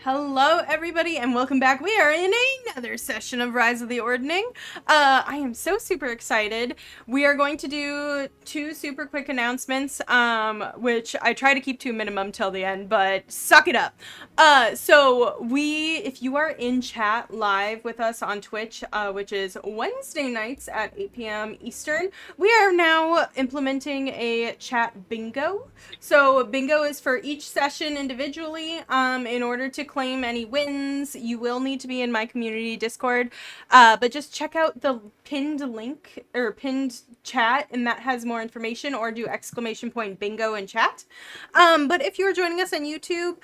Hello, everybody, and welcome back. We are in another session of Rise of the Ordning. I am so super excited. We are going to do two super quick announcements, which I try to keep to a minimum till the end, but suck it up. If you are in chat live with us on Twitch, which is Wednesday nights at 8 p.m. Eastern, we are now implementing a chat bingo. So bingo is for each session individually. In order to claim any wins, you will need to be in my community Discord. But just check out the pinned link or pinned chat, and that has more information, or do ! bingo in chat. But if you're joining us on YouTube,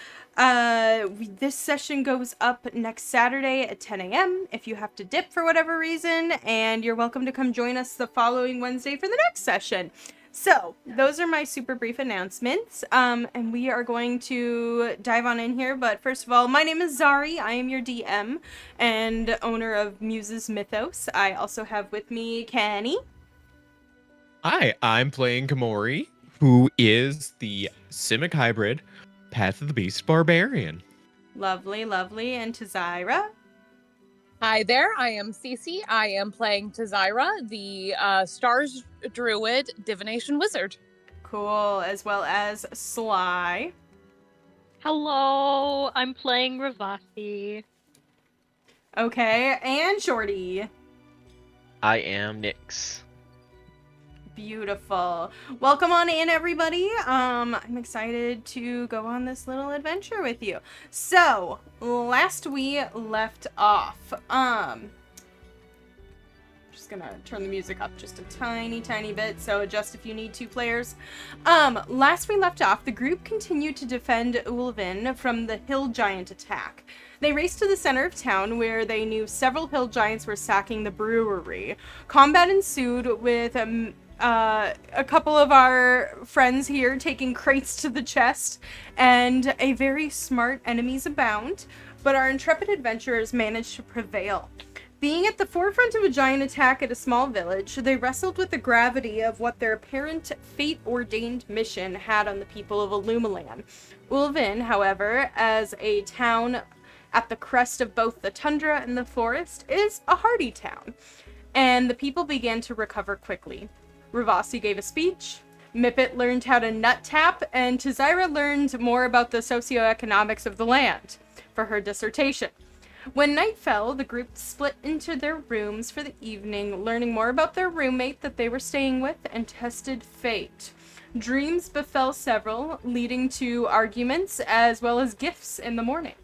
this session goes up next Saturday at 10 a.m. if you have to dip for whatever reason, and you're welcome to come join us the following Wednesday for the next session. So, those are my super brief announcements, and we are going to dive on in here, but first of all, my name is Zari, I am your DM, and owner of Muse's Mythos. I also have with me Kenny. Hi, I'm playing Kamori, who is the Simic Hybrid Path of the Beast Barbarian. Lovely, lovely, and Tazira. Hi there, I am Cece. I am playing Tazira, the Stars Druid Divination Wizard. Cool, as well as Sly. Hello, I'm playing Ravasi. Okay, and Shorty. I am Nyx. Beautiful. Welcome on in, everybody. I'm excited to go on this little adventure with you. So, last we left off, just gonna turn the music up just a tiny bit, so adjust if you need two players. Last we left off, the group continued to defend Ulvin from the hill giant attack. They raced to the center of town, where they knew several hill giants were sacking the brewery. Combat ensued with a couple of our friends here taking crates to the chest, and a very smart enemies abound, but our intrepid adventurers managed to prevail. Being at the forefront of a giant attack at a small village, they wrestled with the gravity of what their apparent fate-ordained mission had on the people of Ilumelan. Ulvin, however, as a town at the crest of both the tundra and the forest, is a hardy town, and the people began to recover quickly. Ravasi gave a speech, Mippet learned how to nut tap, and Tazira learned more about the socioeconomics of the land for her dissertation. When night fell, the group split into their rooms for the evening, learning more about their roommate that they were staying with, and tested fate. Dreams befell several, leading to arguments as well as gifts in the morning.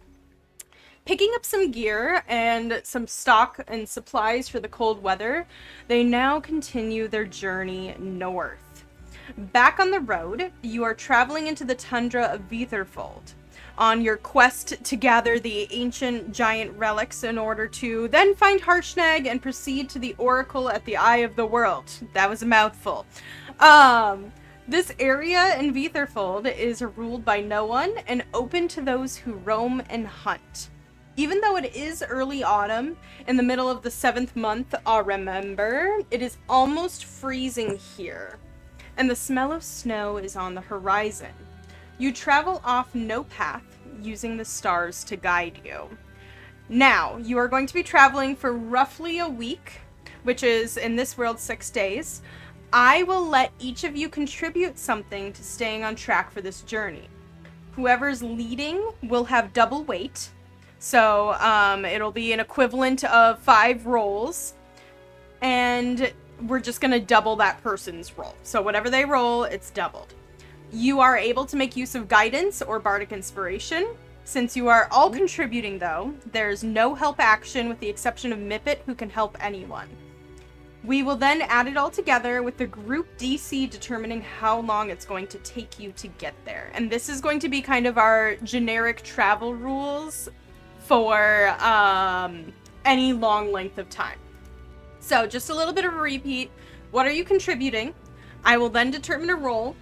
Picking up some gear and some stock and supplies for the cold weather, they now continue their journey north. Back on the road, you are traveling into the tundra of Vitherfold on your quest to gather the ancient giant relics in order to then find Harshnag and proceed to the Oracle at the Eye of the World. That was a mouthful. This area in Vitherfold is ruled by no one and open to those who roam and hunt. Even though it is early autumn, in the middle of the 7th month, remember, it is almost freezing here, and the smell of snow is on the horizon. You travel off no path, using the stars to guide you. Now, you are going to be traveling for roughly a week, which is, in this world, 6 days. I will let each of you contribute something to staying on track for this journey. Whoever's leading will have double weight, so it'll be an equivalent of 5 rolls, and we're just going to double that person's roll. So whatever they roll, it's doubled. You are able to make use of guidance or bardic inspiration. Since you are all contributing, though, there's no help action with the exception of Mippet, who can help anyone. We will then add it all together with the group DC determining how long it's going to take you to get there. And this is going to be kind of our generic travel rules for any long length of time. So just a little bit of a repeat. What are you contributing? I will then determine a roll.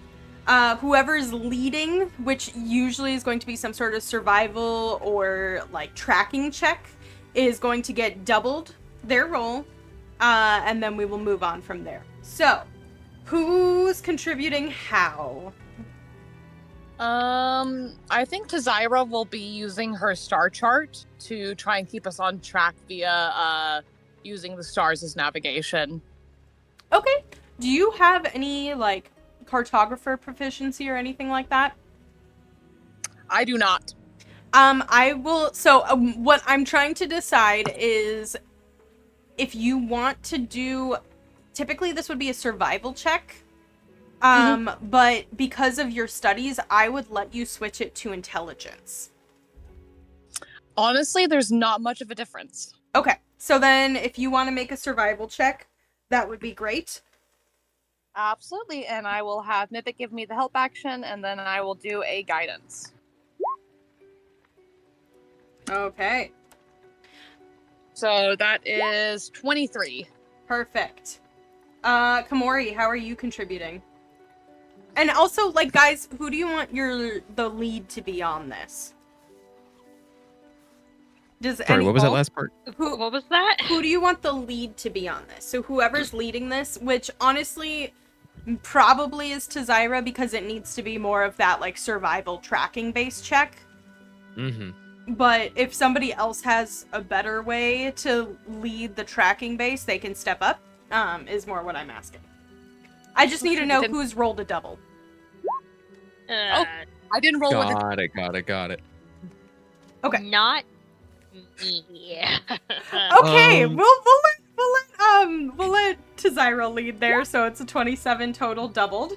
Whoever's leading, which usually is going to be some sort of survival or like tracking check, is going to get doubled their roll, and then we will move on from there. So, who's contributing how? I think Tazira will be using her star chart to try and keep us on track via using the stars as navigation. Okay. Do you have any, like, cartographer proficiency or anything like that? I do not. I will. So, what I'm trying to decide is if you want to do. Typically, this would be a survival check. But because of your studies, I would let you switch it to intelligence. Honestly, there's not much of a difference. Okay. So then, if you want to make a survival check, that would be great. Absolutely, and I will have Mythic give me the help action, and then I will do a guidance. Okay. So that is 23. Perfect. Komori, how are you contributing? And also, like, guys, who do you want the lead to be on this? Sorry, what was that last part? What was that? Who do you want the lead to be on this? So whoever's leading this, which honestly probably is Tazira because it needs to be more of that, like, survival tracking based check. Mm-hmm. But if somebody else has a better way to lead the tracking base, they can step up, is more what I'm asking. I just need to know who's rolled a double. I didn't roll with it. Got it. Okay. Not me. Okay, we'll let Tazira lead there, so it's a 27 total doubled.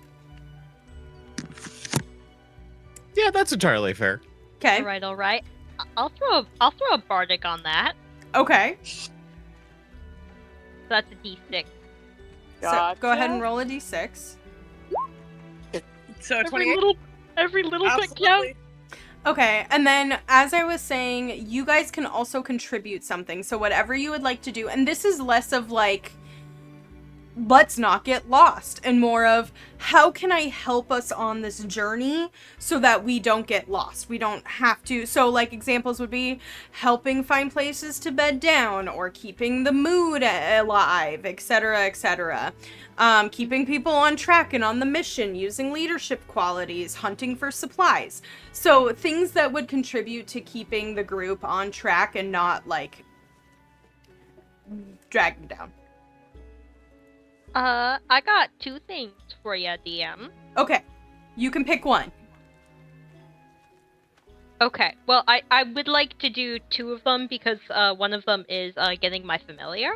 Yeah, that's entirely fair. Okay. All right. I'll throw a bardic on that. Okay. So that's a d6. So go ahead and roll a d6. So 28. Every little bit counts. Absolutely. Okay, and then as I was saying, you guys can also contribute something. So whatever you would like to do, and this is less of like, let's not get lost, and more of how can I help us on this journey so that we don't get lost. We don't have to. So like examples would be helping find places to bed down or keeping the mood alive, etc., etc. Keeping people on track and on the mission, using leadership qualities, hunting for supplies. So things that would contribute to keeping the group on track and not like drag them down. I got 2 things for you, DM. Okay, you can pick one. Okay, well, I would like to do 2 of them because one of them is getting my familiar.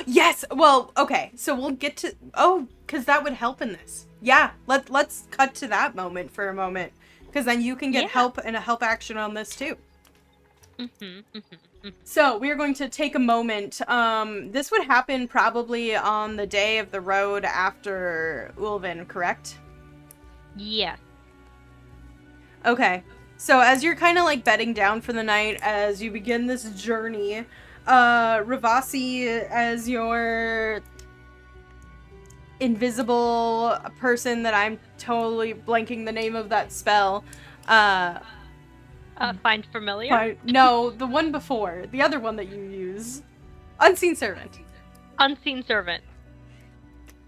Yes. Well, okay. So we'll get to because that would help in this. Yeah. Let's cut to that moment for a moment, because then you can get help and a help action on this too. So we are going to take a moment. This would happen probably on the day of the road after Ulvin, correct? Yes. Okay. So as you're kind of like bedding down for the night, as you begin this journey, Ravasi, as your invisible person that I'm totally blanking the name of that spell, Find familiar? no, the one before, the other one that you use, Unseen Servant. Unseen servant.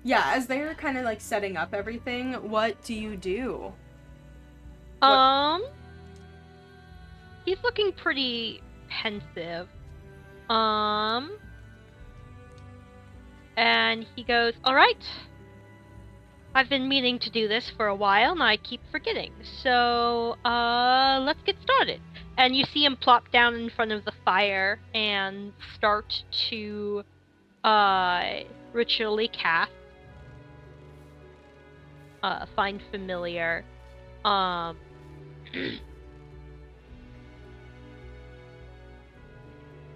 Yeah, as they're kind of like setting up everything, what do you do? He's looking pretty pensive. And he goes, "All right. I've been meaning to do this for a while, and I keep forgetting. So, let's get started." And you see him plop down in front of the fire and start to, ritually cast, Find Familiar.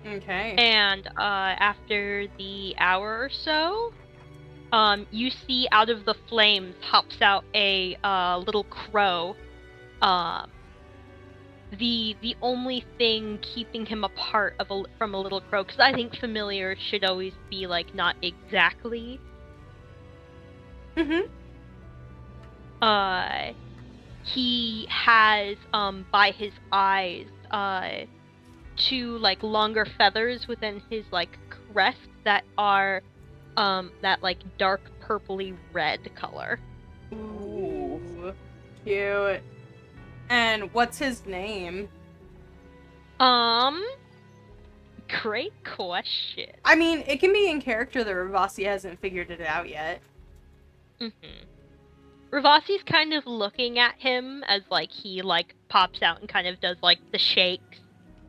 Okay. And, after the hour or so, you see out of the flames hops out a little crow. The only thing keeping him apart from a little crow, because I think familiar should always be like not exactly. He has by his eyes 2 like longer feathers within his like crest that are that like dark purpley red color. Ooh, cute. And what's his name? Great question. I mean, it can be in character that Ravasi hasn't figured it out yet. Ravasi's kind of looking at him as, like, he, like, pops out and kind of does, like, the shakes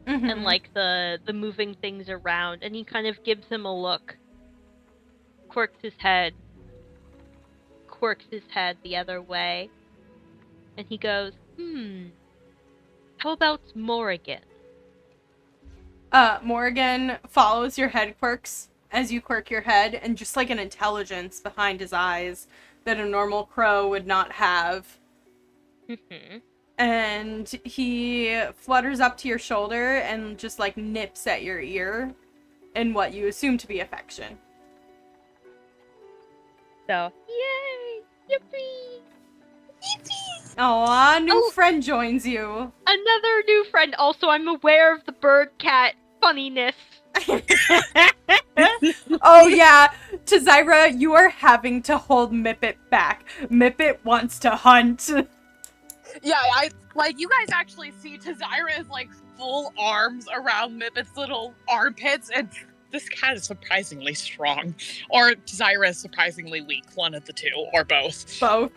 and, like, the moving things around, and he kind of gives him a look, quirks his head the other way, and he goes, how about Morrigan? Morgan follows your head quirks as you quirk your head, and just like an intelligence behind his eyes that a normal crow would not have. And he flutters up to your shoulder and just like nips at your ear in what you assume to be affection. So, yay! Yippee! Yippee! Aw, new friend joins you. Another new friend. Also, I'm aware of the bird cat funniness. Oh yeah, Tazira, you are having to hold Mippet back. Mippet wants to hunt. Yeah, I like you guys actually see Tazira's like full arms around Mippet's little armpits, and this cat is surprisingly strong. Or Tazira is surprisingly weak, one of the two, or both. Both.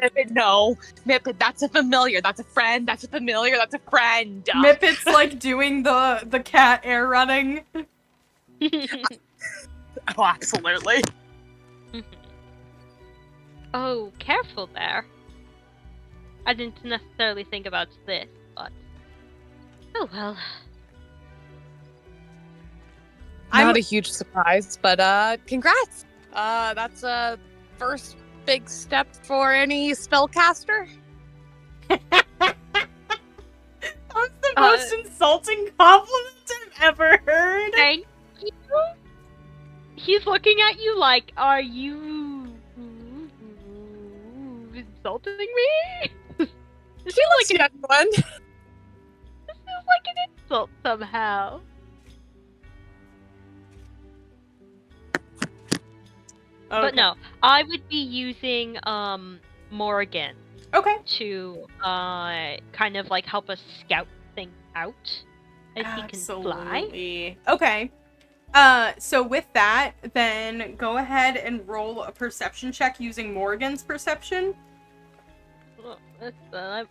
Mippet, no. Mippet, that's a familiar. That's a friend. That's a familiar. That's a friend. Mippet's like doing the cat air running. Oh, absolutely. Oh, careful there. I didn't necessarily think about this, but... Oh well. Not a huge surprise, but congrats. That's a first big step for any spellcaster. That's the most insulting compliment I've ever heard. Thank you. He's looking at you like, are you insulting me? She looks genuine. This feels like an insult somehow. But no, I would be using Morrigan Okay. to kind of like help us scout things out as he can fly. Absolutely. Okay. So with that, then go ahead and roll a perception check using Morgan's perception.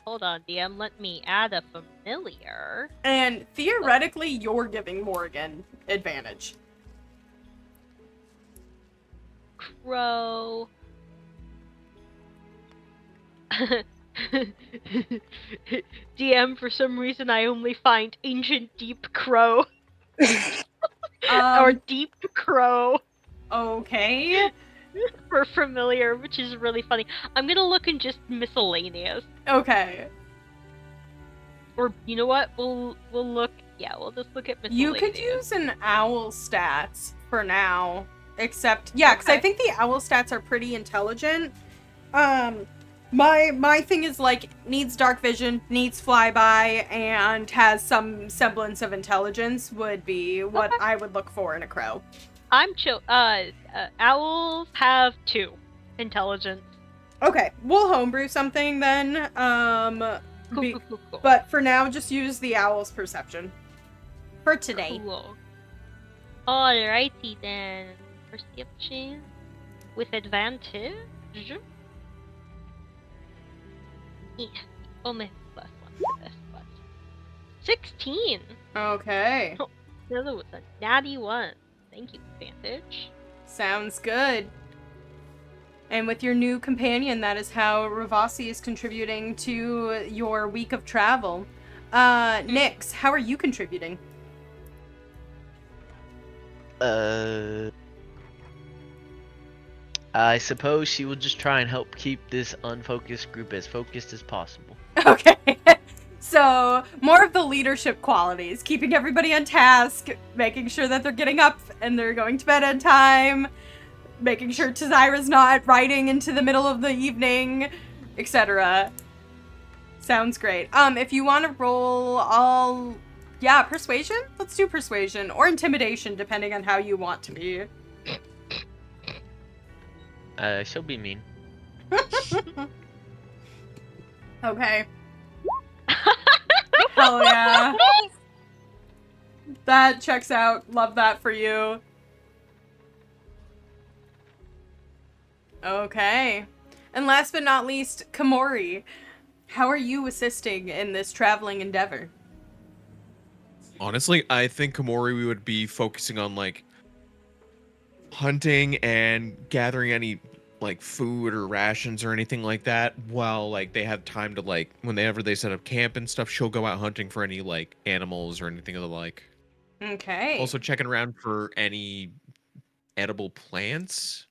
Hold on, DM. Let me add a familiar. And theoretically, you're giving Morgan advantage. Crow. DM, for some reason, I only find ancient deep crow. Or deep crow. Okay. For familiar, which is really funny. I'm gonna look in just miscellaneous. Okay. Or, you know what? We'll look... Yeah, we'll just look at miscellaneous. You could use an owl stats for now. Except, yeah, because I think the owl stats are pretty intelligent. My thing is, like, needs dark vision, needs flyby, and has some semblance of intelligence would be what I would look for in a crow. I'm chill. Owls have 2 intelligence. Okay, we'll homebrew something then. Cool. But for now, just use the owl's perception. For today. Cool. Alrighty then. Perception with advantage. Yeah. Only plus 1 for this, but 16. Okay. The other was a natty 1. Thank you, advantage. Sounds good. And with your new companion, that is how Ravasi is contributing to your week of travel. Nyx, how are you contributing? I suppose she will just try and help keep this unfocused group as focused as possible. Okay. So, more of the leadership qualities. Keeping everybody on task, making sure that they're getting up and they're going to bed on time, making sure Tazira's not writing into the middle of the evening, etc. Sounds great. If you want to roll persuasion? Let's do persuasion. Or intimidation, depending on how you want to be. She'll be mean. Okay. Hell yeah. That checks out. Love that for you. Okay. And last but not least, Komori. How are you assisting in this traveling endeavor? Honestly, I think Komori we would be focusing on like hunting and gathering any like food or rations or anything like that while like they have time to like whenever they set up camp and stuff, she'll go out hunting for any like animals or anything of the like. Okay. Also checking around for any edible plants,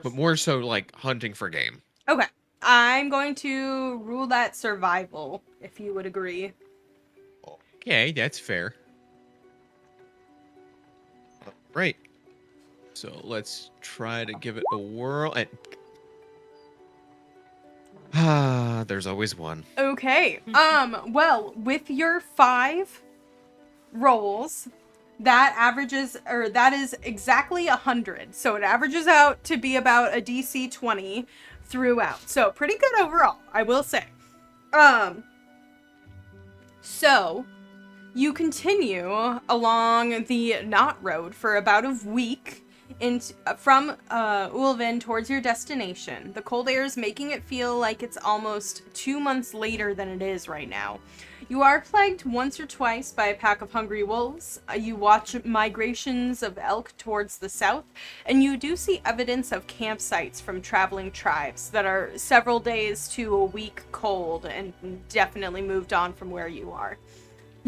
but more so like hunting for game. Okay. I'm going to rule that survival, if you would agree. Okay, that's fair. Right. So let's try to give it a whirl. And there's always one. Okay. Well, with your 5 rolls, that is exactly 100. So it averages out to be about a DC 20 throughout. So pretty good overall, I will say. So you continue along the Knot Road for about a week from Ulvin towards your destination. The cold air is making it feel like it's almost 2 months later than it is right now. You are plagued once or twice by a pack of hungry wolves. You watch migrations of elk towards the south, and you do see evidence of campsites from traveling tribes that are several days to a week cold and definitely moved on from where you are.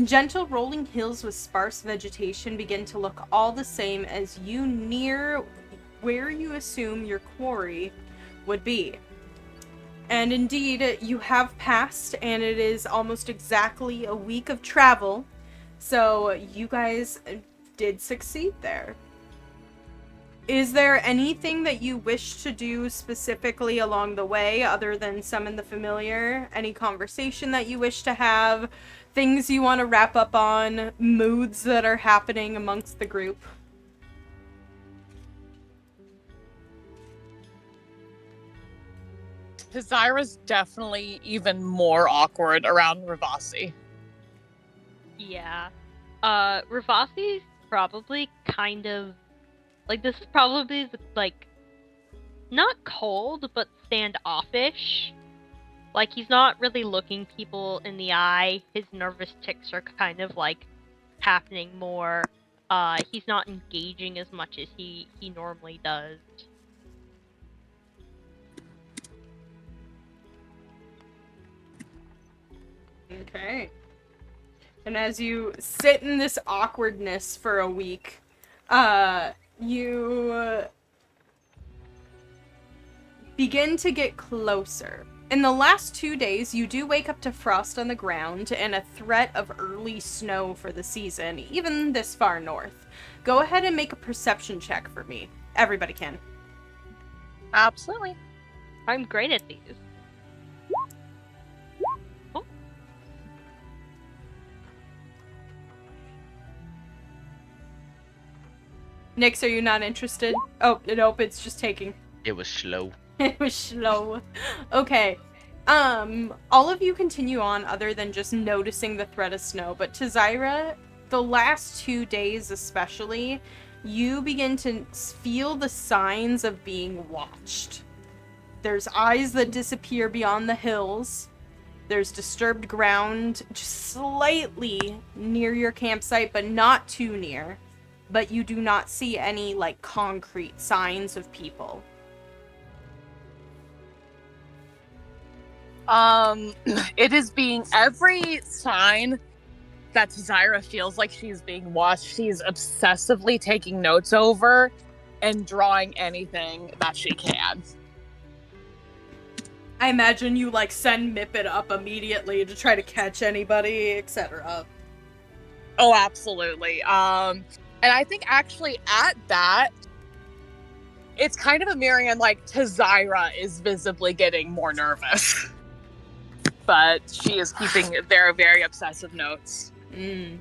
Gentle rolling hills with sparse vegetation begin to look all the same as you near where you assume your quarry would be. And indeed, you have passed, and it is almost exactly a week of travel, so you guys did succeed there. Is there anything that you wish to do specifically along the way, other than summon the familiar? Any conversation that you wish to have? Things you want to wrap up on? Moods that are happening amongst the group? Zyra's definitely even more awkward around Ravasi. Yeah. Ravasi's probably kind of like, this is probably like not cold but standoffish. Like, he's not really looking people in the eye. His nervous tics are kind of like happening more. He's not engaging as much as he normally does. Okay. And as you sit in this awkwardness for a week, you begin to get closer. In the last 2 days, you do wake up to frost on the ground and a threat of early snow for the season, even this far north. Go ahead and make a perception check for me. Everybody can. Absolutely. I'm great at these. Nyx, are you not interested? Oh, nope, it's just taking. It was slow. It was slow. Okay. All of you continue on other than just noticing the threat of snow, but to Zyra, the last 2 days especially, you begin to feel the signs of being watched. There's eyes that disappear beyond the hills. There's disturbed ground just slightly near your campsite, but not too near. But you do not see any, like, concrete signs of people. It is being every sign that Zyra feels like she's being watched, she's obsessively taking notes over and drawing anything that she can. I imagine you, like, send Mippet up immediately to try to catch anybody, etc. Oh, absolutely. And I think actually at that, it's kind of a mirroring, like, Zyra is visibly getting more nervous. But she is keeping their very obsessive notes. The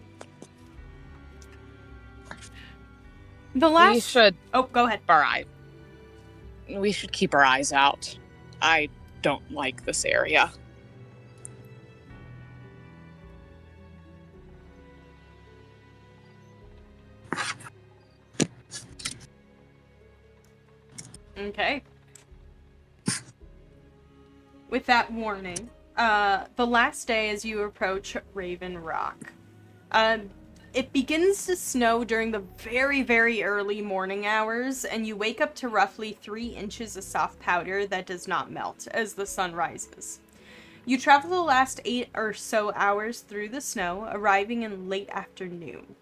last... We should... Oh, go ahead. We should keep our eyes out. I don't like this area. Okay. With that warning, the last day as you approach Raven Rock, it begins to snow during the very, very early morning hours, and you wake up to roughly 3 inches of soft powder that does not melt as the sun rises. You travel the last 8 or so hours through the snow, arriving in late afternoon.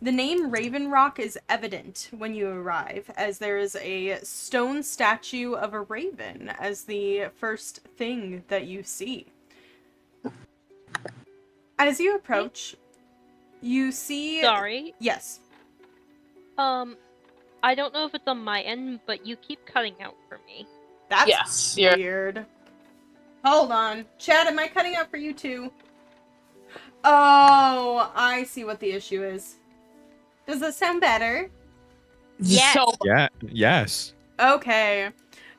The name Raven Rock is evident when you arrive, as there is a stone statue of a raven as the first thing that you see. As you approach, you see... Sorry. Yes. I don't know if it's on my end, but you keep cutting out for me. That's Yes, you're- weird. Hold on. Chad, am I cutting out for you too? Oh, I see what the issue is. Does that sound better? Yes. So Yeah. Yes. Okay.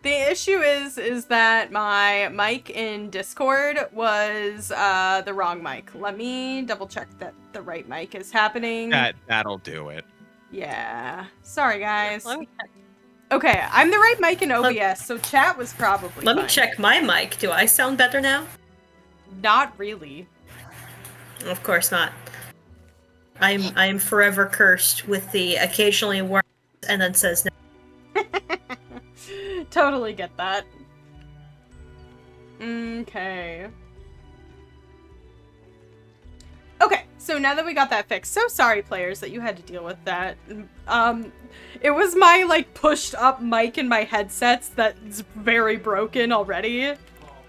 The issue is that my mic in Discord was the wrong mic. Let me double check that the right mic is happening. That'll do it. Yeah. Sorry, guys. Let me check. Okay, I'm the right mic in OBS, so chat was probably Let me fine. check my mic. Do I sound better now? Not really. Of course not. I'm forever cursed with the occasionally worms and then says no. Totally get that. Okay. Okay, so now that we got that fixed, so sorry players that you had to deal with that. It was my like pushed up mic in my headsets that's very broken already.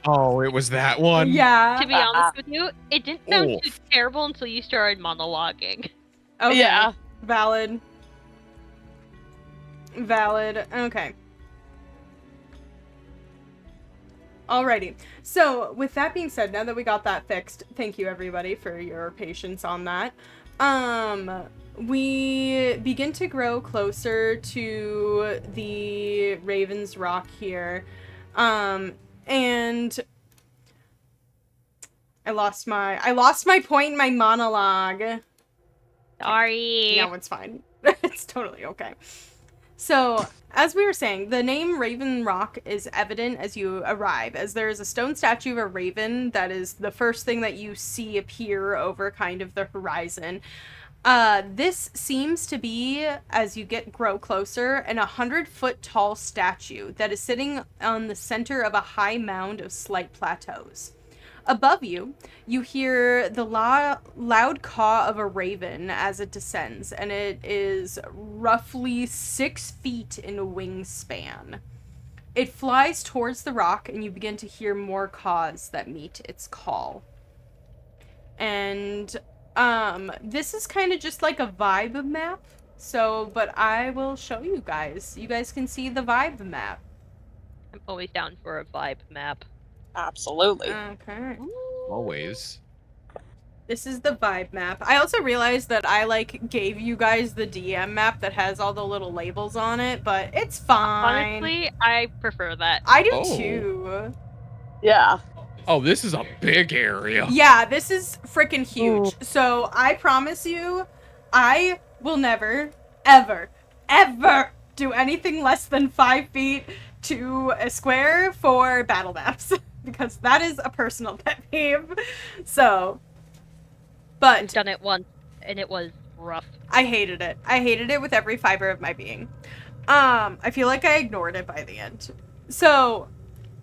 Oh, it was that one. Yeah. To be honest with you, it didn't sound Oof. too terrible until you started monologuing. Okay. Yeah. Valid. Valid. Okay. Alrighty. So, with that being said, now that we got that fixed, thank you everybody for your patience on that. We begin to grow closer to the Raven's Rock here. And I lost my point in my monologue. Sorry. No, it's fine. It's totally okay. So, as we were saying, the name Raven Rock is evident as you arrive, as there is a stone statue of a raven that is the first thing that you see appear over kind of the horizon. This seems to be, as you grow closer, an 100-foot tall statue that is sitting on the center of a high mound of slight plateaus. Above you, you hear the loud caw of a raven as it descends, and it is roughly 6 feet in wingspan. It flies towards the rock, and you begin to hear more caws that meet its call. And this is kind of just like a vibe map. So, but I will show you guys. You guys can see the vibe map. I'm always down for a vibe map. absolutely. Okay. Always. This is the vibe map. I also realized that I, like, gave you guys the DM map that has all the little labels on it, but it's fine. Honestly, I prefer that. I do Oh. too. Yeah. Oh, this is a big area. Yeah, this is freaking huge. So I promise you, I will never, ever, ever do anything less than 5 feet to a square for battle maps. Because that is a personal pet peeve. So, I've but done it once, and it was rough. I hated it. I hated it with every fiber of my being. I feel like I ignored it by the end. So,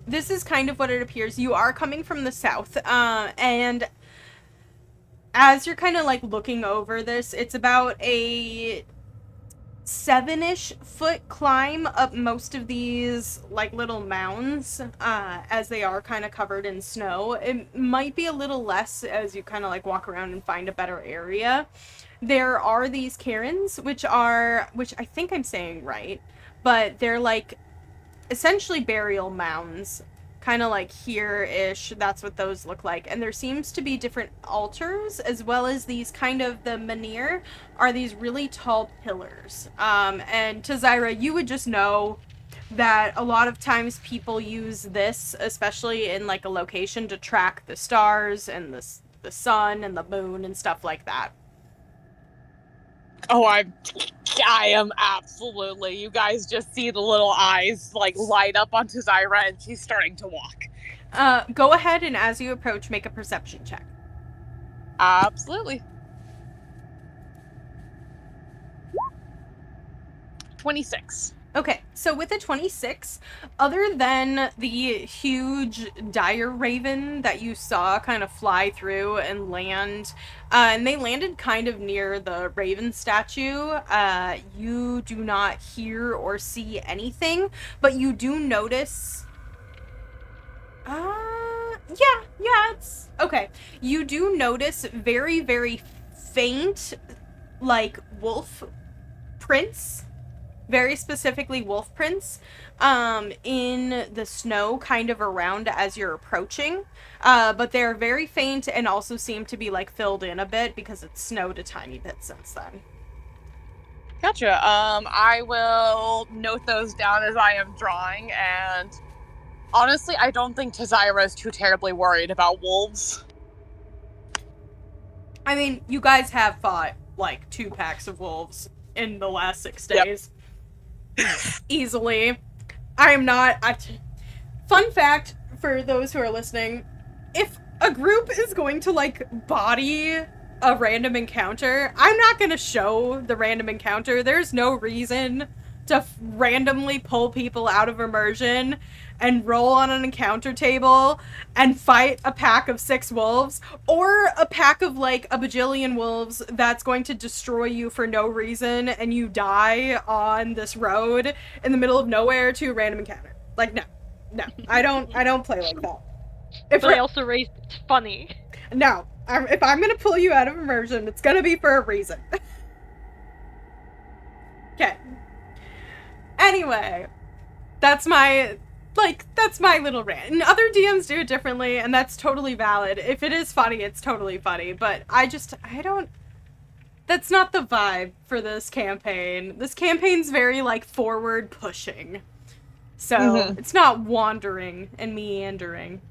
this is kind of what it appears. You are coming from the south, and as you're kind of like looking over this, it's about a 7-ish foot climb up most of these like little mounds, as they are kind of covered in snow. It might be a little less as you kind of like walk around and find a better area. There are these cairns, which I think I'm saying right, but they're like essentially burial mounds, kind of like here-ish. That's what those look like. And there seems to be different altars, as well as these kind of, the menhir are these really tall pillars. And to Zyra, you would just know that a lot of times people use this, especially in like a location, to track the stars and the sun and the moon and stuff like that. Oh, I am absolutely. You guys just see the little eyes like light up onto Zyra, and she's starting to walk. Go ahead and as you approach, make a perception check. Absolutely. 26. Okay, so with a 26, other than the huge dire raven that you saw kind of fly through and land, and they landed kind of near the raven statue, you do not hear or see anything, but you do notice... yeah, it's... Okay, you do notice very, very faint, like, wolf prints, very specifically wolf prints, in the snow kind of around as you're approaching, but they're very faint and also seem to be like filled in a bit because it's snowed a tiny bit since then. Gotcha. I will note those down as I am drawing, and honestly, I don't think Tazira is too terribly worried about wolves. I mean, you guys have fought like 2 packs of wolves in the last 6 days. Easily. I am not... Fun fact for those who are listening, if a group is going to, like, body a random encounter, I'm not going to show the random encounter. There's no reason to randomly pull people out of immersion and roll on an encounter table and fight a pack of 6 wolves, or a pack of, like, a bajillion wolves that's going to destroy you for no reason and you die on this road in the middle of nowhere to a random encounter. Like, no, I don't play like that. But I also raised it's funny. No, if I'm gonna pull you out of immersion, it's gonna be for a reason. Okay. Anyway, that's my little rant. And other DMs do it differently, and that's totally valid. If it is funny, it's totally funny. But that's not the vibe for this campaign. This campaign's very, like, forward pushing. So, it's not wandering and meandering.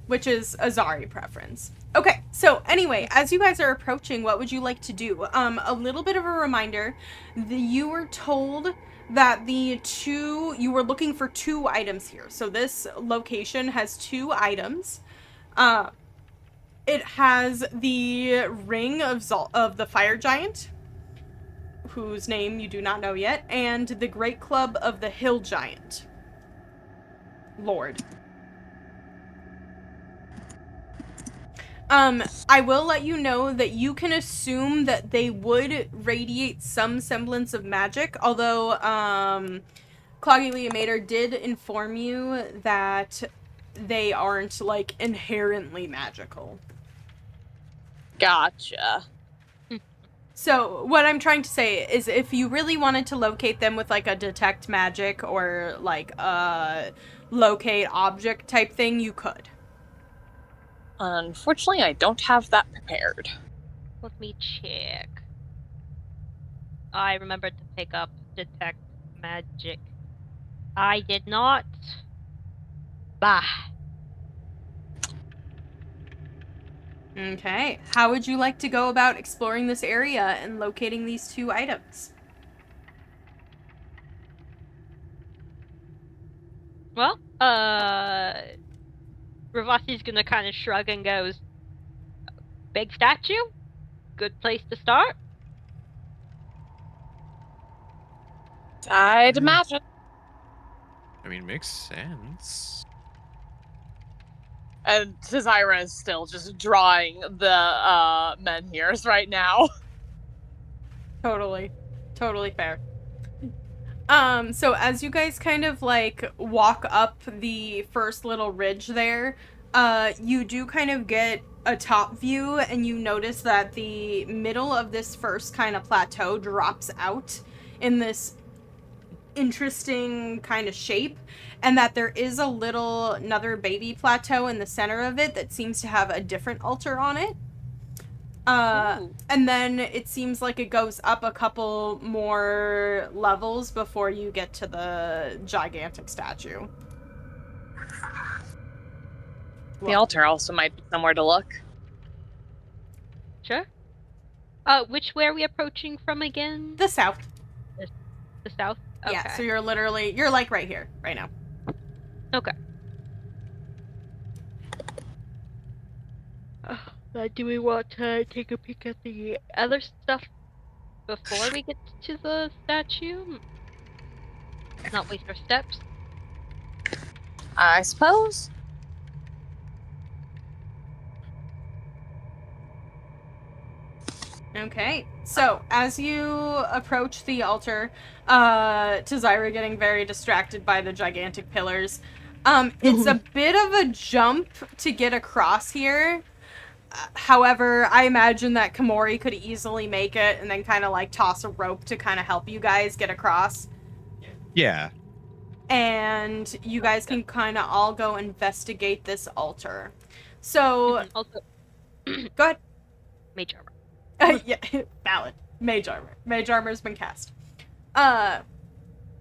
Which is a Zari preference. Okay, so anyway, as you guys are approaching, what would you like to do? A little bit of a reminder. You were told that you were looking for 2 items here. So this location has 2 items. It has the ring of the fire giant, whose name you do not know yet, and the great club of the hill giant lord. I will let you know that you can assume that they would radiate some semblance of magic, although, Cloggy Leomator did inform you that they aren't, like, inherently magical. Gotcha. So, what I'm trying to say is if you really wanted to locate them with, like, a detect magic or, like, a locate object type thing, you could. Unfortunately, I don't have that prepared. Let me check. I remembered to pick up detect magic. I did not. Bah. Okay. How would you like to go about exploring this area and locating these 2 items? Well, Ravasi's gonna kind of shrug and goes, big statue? Good place to start? I'd imagine. I mean, makes sense. And Tazira is still just drawing the menhirs right now. Totally fair. So as you guys kind of, like, walk up the first little ridge there, you do kind of get a top view, and you notice that the middle of this first kind of plateau drops out in this interesting kind of shape, and that there is another baby plateau in the center of it that seems to have a different altar on it. And then it seems like it goes up a couple more levels before you get to the gigantic statue. The altar also might be somewhere to look. Sure. Which way are we approaching from again? The south. The south? Okay. Yeah, so you're like right here, right now. Okay. Do we want to take a peek at the other stuff before we get to the statue? Not waste our steps? I suppose. Okay, so as you approach the altar, to Zari getting very distracted by the gigantic pillars, it's a bit of a jump to get across here. However, I imagine that Komori could easily make it and then kind of like toss a rope to kind of help you guys get across. Yeah. And you guys can kind of all go investigate this altar. So, Also, go ahead. mage armor. Yeah, valid. Mage armor. Mage armor's been cast.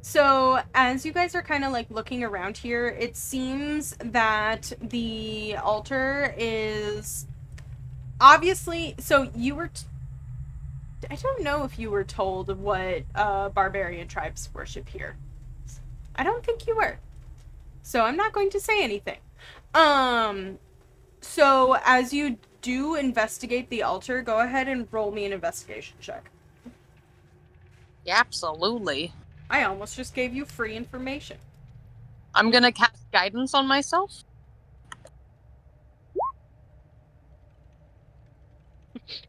So as you guys are kind of like looking around here, it seems that the altar is obviously. So you were. I don't know if you were told what barbarian tribes worship here. I don't think you were. So I'm not going to say anything. So as you do investigate the altar, go ahead and roll me an investigation check. Yeah, absolutely. I almost just gave you free information. I'm gonna cast guidance on myself.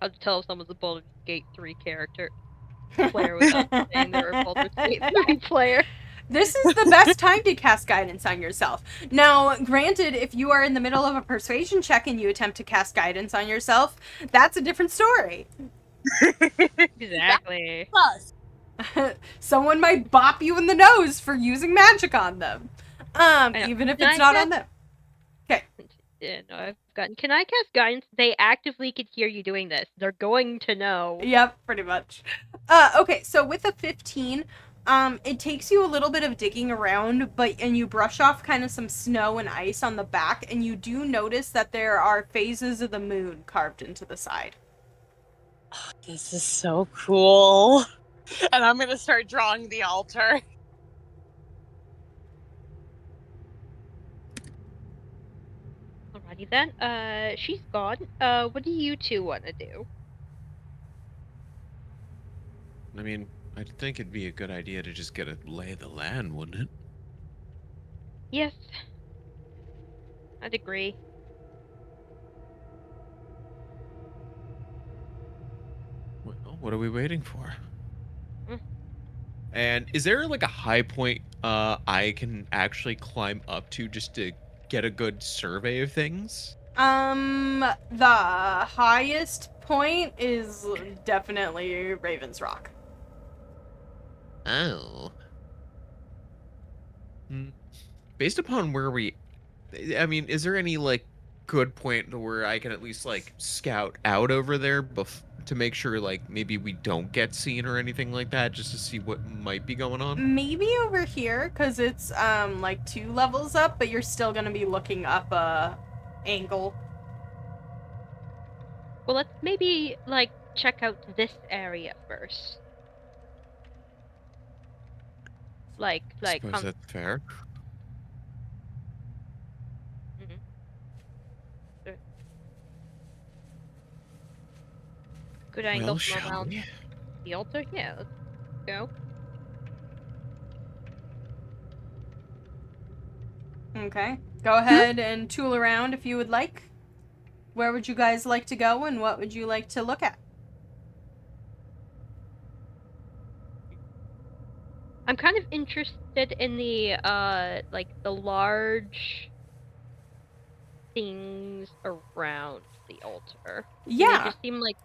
I'll tell if someone's a Baldur's Gate 3 character. Player without saying they're a Baldur's Gate 3 player. This is the best time to cast guidance on yourself. Now, granted, if you are in the middle of a persuasion check and you attempt to cast guidance on yourself, that's a different story. Exactly. Plus, Someone might bop you in the nose for using magic on them. Even if Can it's I not cast- on them. Yeah, no, I've gotten. Can I cast guidance? They actively could hear you doing this. They're going to know. Yep, pretty much. Okay, so with a 15, it takes you a little bit of digging around, and you brush off kind of some snow and ice on the back, and you do notice that there are phases of the moon carved into the side. this is so cool. And I'm gonna start drawing the altar. Alrighty then. She's gone. What do you two want to do? I mean, I think it'd be a good idea to just get a lay of the land, wouldn't it? Yes. I'd agree. Well, what are we waiting for? Mm. And is there like a high point I can actually climb up to just to get a good survey of things? The highest point is definitely Raven's Rock. Oh. Based upon where I mean, is there any like good point where I can at least like scout out over there to make sure like maybe we don't get seen or anything like that, just to see what might be going on? Maybe over here, because it's like 2 levels up, but you're still gonna be looking up a angle. Well, let's maybe like check out this area first. Like, Suppose that's fair. Good angle Well, from shall around we? the altar. Yeah, let's go. Okay. Go ahead and tool around if you would like. Where would you guys like to go, and what would you like to look at? I'm kind of interested in the like the large things around the altar. Do Yeah. they just seem like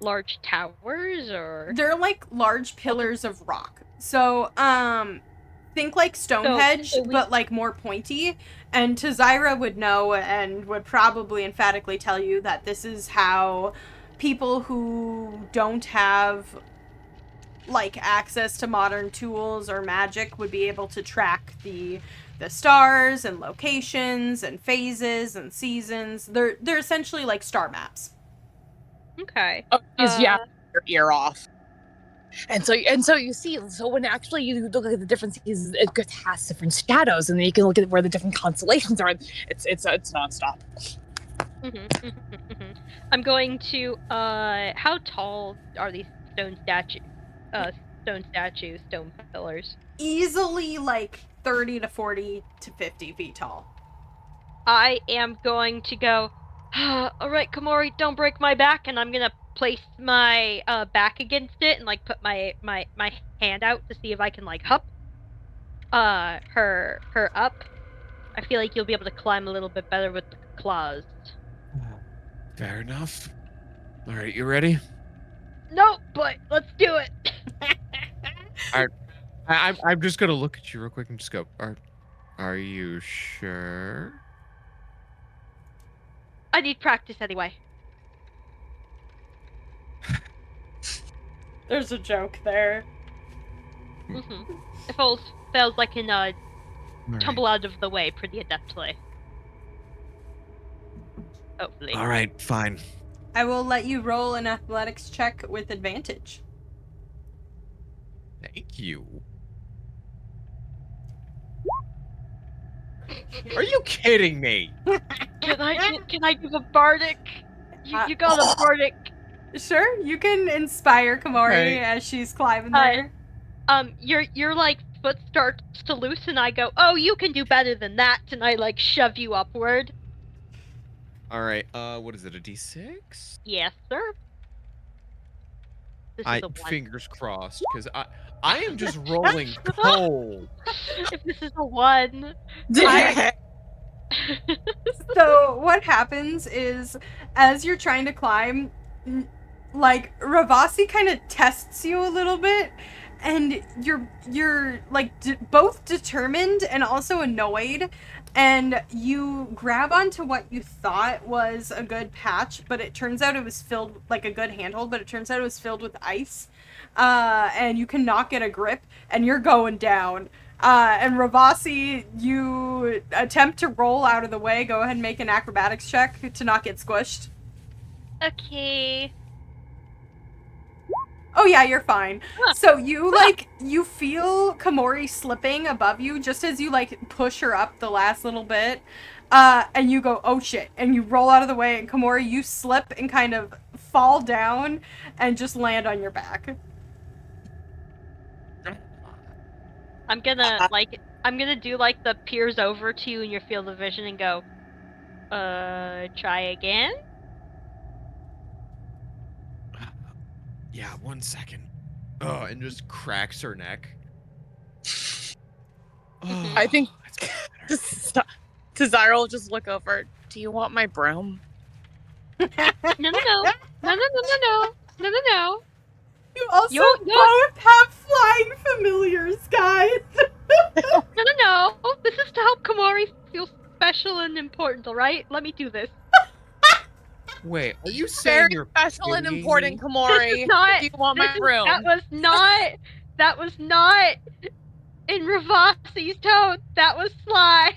large towers, or They're like large pillars of rock. So, think like Stonehenge, but like more pointy. And Tazira would know and would probably emphatically tell you that this is how people who don't have like access to modern tools or magic would be able to track the stars and locations and phases and seasons. They're essentially like star maps. Okay. Is your ear off. And so you see, so when actually you look at the different seasons, it has different shadows, and then you can look at where the different constellations are. It's nonstop. I'm going to how tall are these stone pillars? Easily like 30 to 40 to 50 feet tall. I am going to go, alright, Komori, don't break my back, and I'm gonna place my back against it and like put my hand out to see if I can like hup her up. I feel like you'll be able to climb a little bit better with the claws. Fair enough. All right, you ready? No, but let's do it. All right, I'm just gonna look at you real quick and just go. Are you sure? I need practice anyway. There's a joke there. It feels like I can tumble out of the way pretty adeptly. Hopefully. All right, fine. I will let you roll an athletics check with advantage. Thank you. Are you kidding me? Can I do the bardic? You got a bardic. Sure, you can inspire Komori Okay. as she's climbing there. Your like foot starts to loosen. I go, oh, you can do better than that, and I like shove you upward. All right. What is it? A D6? Yes, sir. This is a one. Fingers crossed, because I am just rolling cold. If this is a one. So what happens is, as you're trying to climb, like Ravasi kind of tests you a little bit, and you're like both determined and also annoyed, and you grab onto what you thought was a good patch, but it turns out it was filled, like a good handhold, but it turns out it was filled with ice, and you cannot get a grip, and you're going down. And Ravasi, you attempt to roll out of the way. Go ahead and make an acrobatics check to not get squished. Okay. Oh yeah, you're fine. So you you feel Komori slipping above you just as you like push her up the last little bit. And you go, oh shit, and you roll out of the way, and Komori, you slip and kind of fall down and just land on your back. I'm gonna do like the peers over to you in your field of vision and go, try again? Yeah, 1 second. Oh, and just cracks her neck. Oh, I think that's better. Zari will just look over. Do you want my broom? No. You also You're- both have flying familiars, guys. No. This is to help Komori feel special and important, alright? Let me do this. Wait, are you saying Very you're special and kidding important, me? Komori. This is not- Do you want my broom? That was not in Ravasi's tone. That was sly.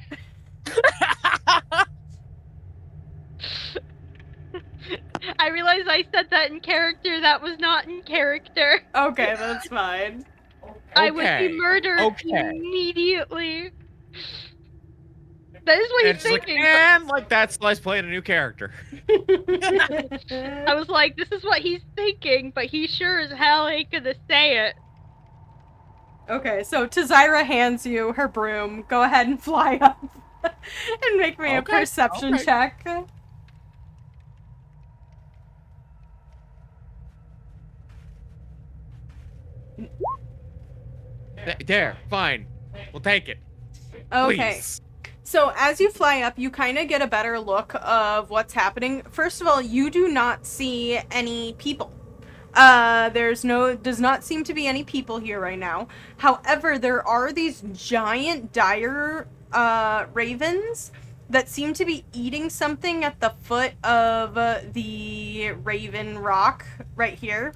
I realized I said that in character. That was not in character. Okay, that's fine. I would Okay, be murdered okay. immediately. That is what And he's she's like, thinking. and like that's Slice playing a new character. I was like, this is what he's thinking, but he sure as hell ain't gonna say it. Okay, so Tazira hands you her broom. Go ahead and fly up and make me a Okay, perception okay. check. There, fine. We'll take it. Okay. Please. So as you fly up, you kind of get a better look of what's happening. First of all, you do not see any people. Does not seem to be any people here right now. However, there are these giant dire ravens that seem to be eating something at the foot of the Raven Rock right here.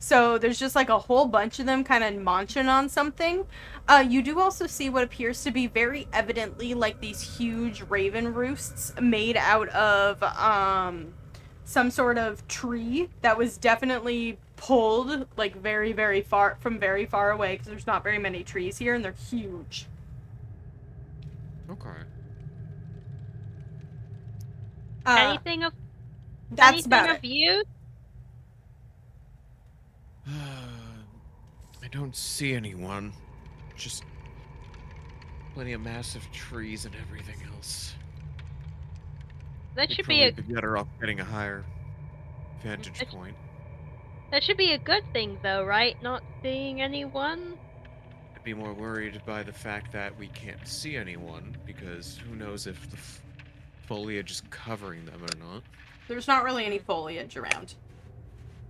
So there's just like a whole bunch of them kind of munching on something. You do also see what appears to be very evidently like these huge raven roosts made out of some sort of tree that was definitely pulled, like, very, very far, from very far away, because there's not very many trees here, and they're huge. Okay. Anything of That's anything about of it. use? I don't see anyone. Just plenty of massive trees and everything else. That We'd should probably be be better off getting a higher vantage point. that should be a good thing, though, right? Not seeing anyone. I'd be more worried by the fact that we can't see anyone, because who knows if the foliage is covering them or not. There's not really any foliage around.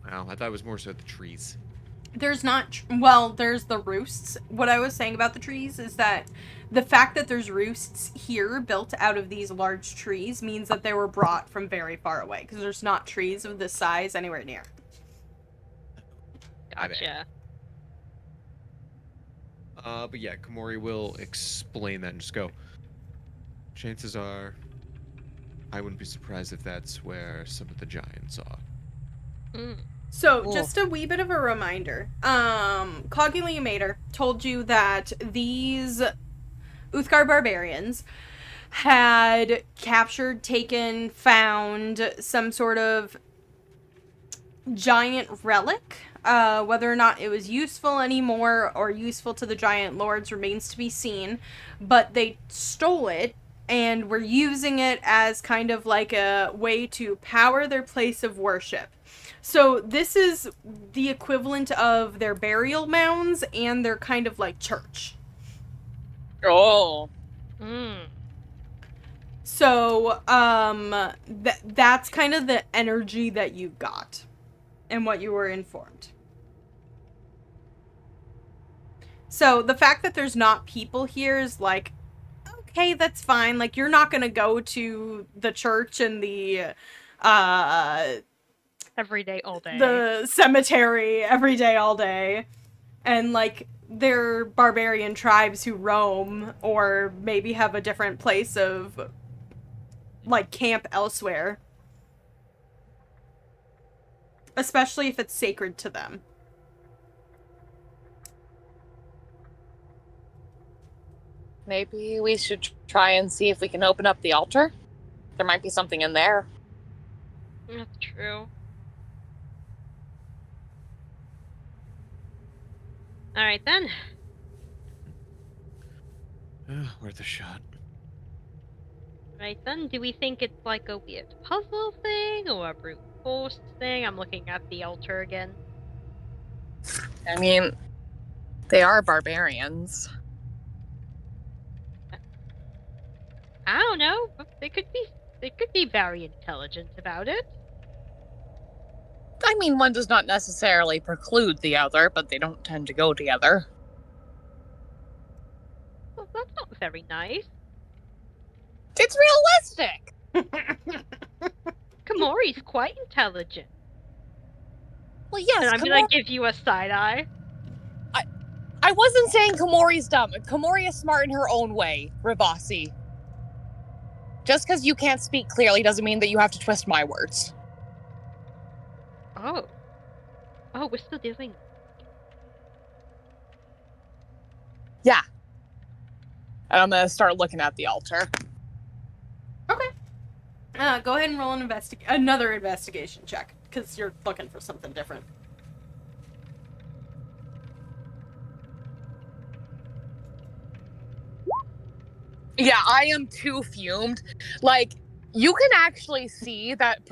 Wow, I thought it was more so the trees. There's not, well, there's the roosts. What I was saying about the trees is that the fact that there's roosts here built out of these large trees means that they were brought from very far away, because there's not trees of this size anywhere near. My bad. Gotcha. But yeah, Komori will explain that and just go. Chances are, I wouldn't be surprised if that's where some of the giants are. Mm. So, Cool. just a wee bit of a reminder. Cogulator told you that these Uthgar barbarians had captured, taken, found some sort of giant relic. Whether or not it was useful anymore or useful to the giant lords remains to be seen. But they stole it and were using it as kind of like a way to power their place of worship. So this is the equivalent of their burial mounds and their kind of like church. Oh. Mm. So, that's kind of the energy that you got and what you were informed. So the fact that there's not people here is like, okay, that's fine. Like, you're not gonna go to the church and the, Every day, all day. the cemetery every day, all day. And, like, they're barbarian tribes who roam or maybe have a different place of, like, camp elsewhere. Especially if it's sacred to them. Maybe we should try and see if we can open up the altar. There might be something in there. That's true. Alright then. Worth a shot. Right then, do we think it's like a weird puzzle thing or a brute force thing? I'm looking at the altar again. I mean, they are barbarians. I don't know. But they could be very intelligent about it. I mean, one does not necessarily preclude the other, but they don't tend to go together. Well, that's not very nice. It's realistic! Komori's quite intelligent. Well, yes, And I'm gonna give you a side eye. I wasn't saying Komori's dumb. Komori is smart in her own way, Rivasi. Just because you can't speak clearly doesn't mean that you have to twist my words. Oh. Oh, we're still doing. Yeah. And I'm gonna start looking at the altar. Okay. Go ahead and roll another investigation check, because you're looking for something different. Yeah, I am too fumed. Like, you can actually see that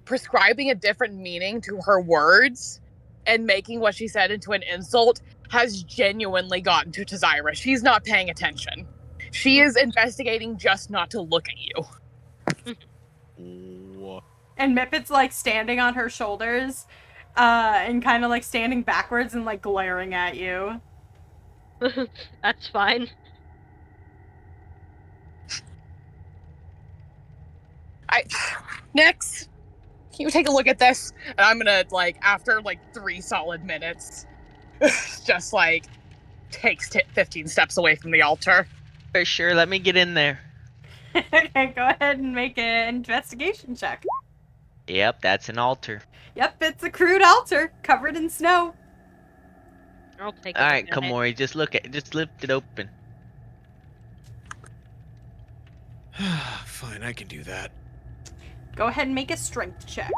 prescribing a different meaning to her words and making what she said into an insult has genuinely gotten to Zari. She's not paying attention. She is investigating just not to look at you. And Mipit's, like, standing on her shoulders, and kind of, like, standing backwards and, like, glaring at you. That's fine. Nix, can you take a look at this? And I'm gonna, like, after, like, 3 solid minutes, just, like, takes 15 steps away from the altar. For sure, let me get in there. Okay, go ahead and make an investigation check. Yep, that's an altar. Yep, it's a crude altar covered in snow. I'll take it. Alright, Komori, just lift it open. Fine, I can do that. Go ahead and make a strength check.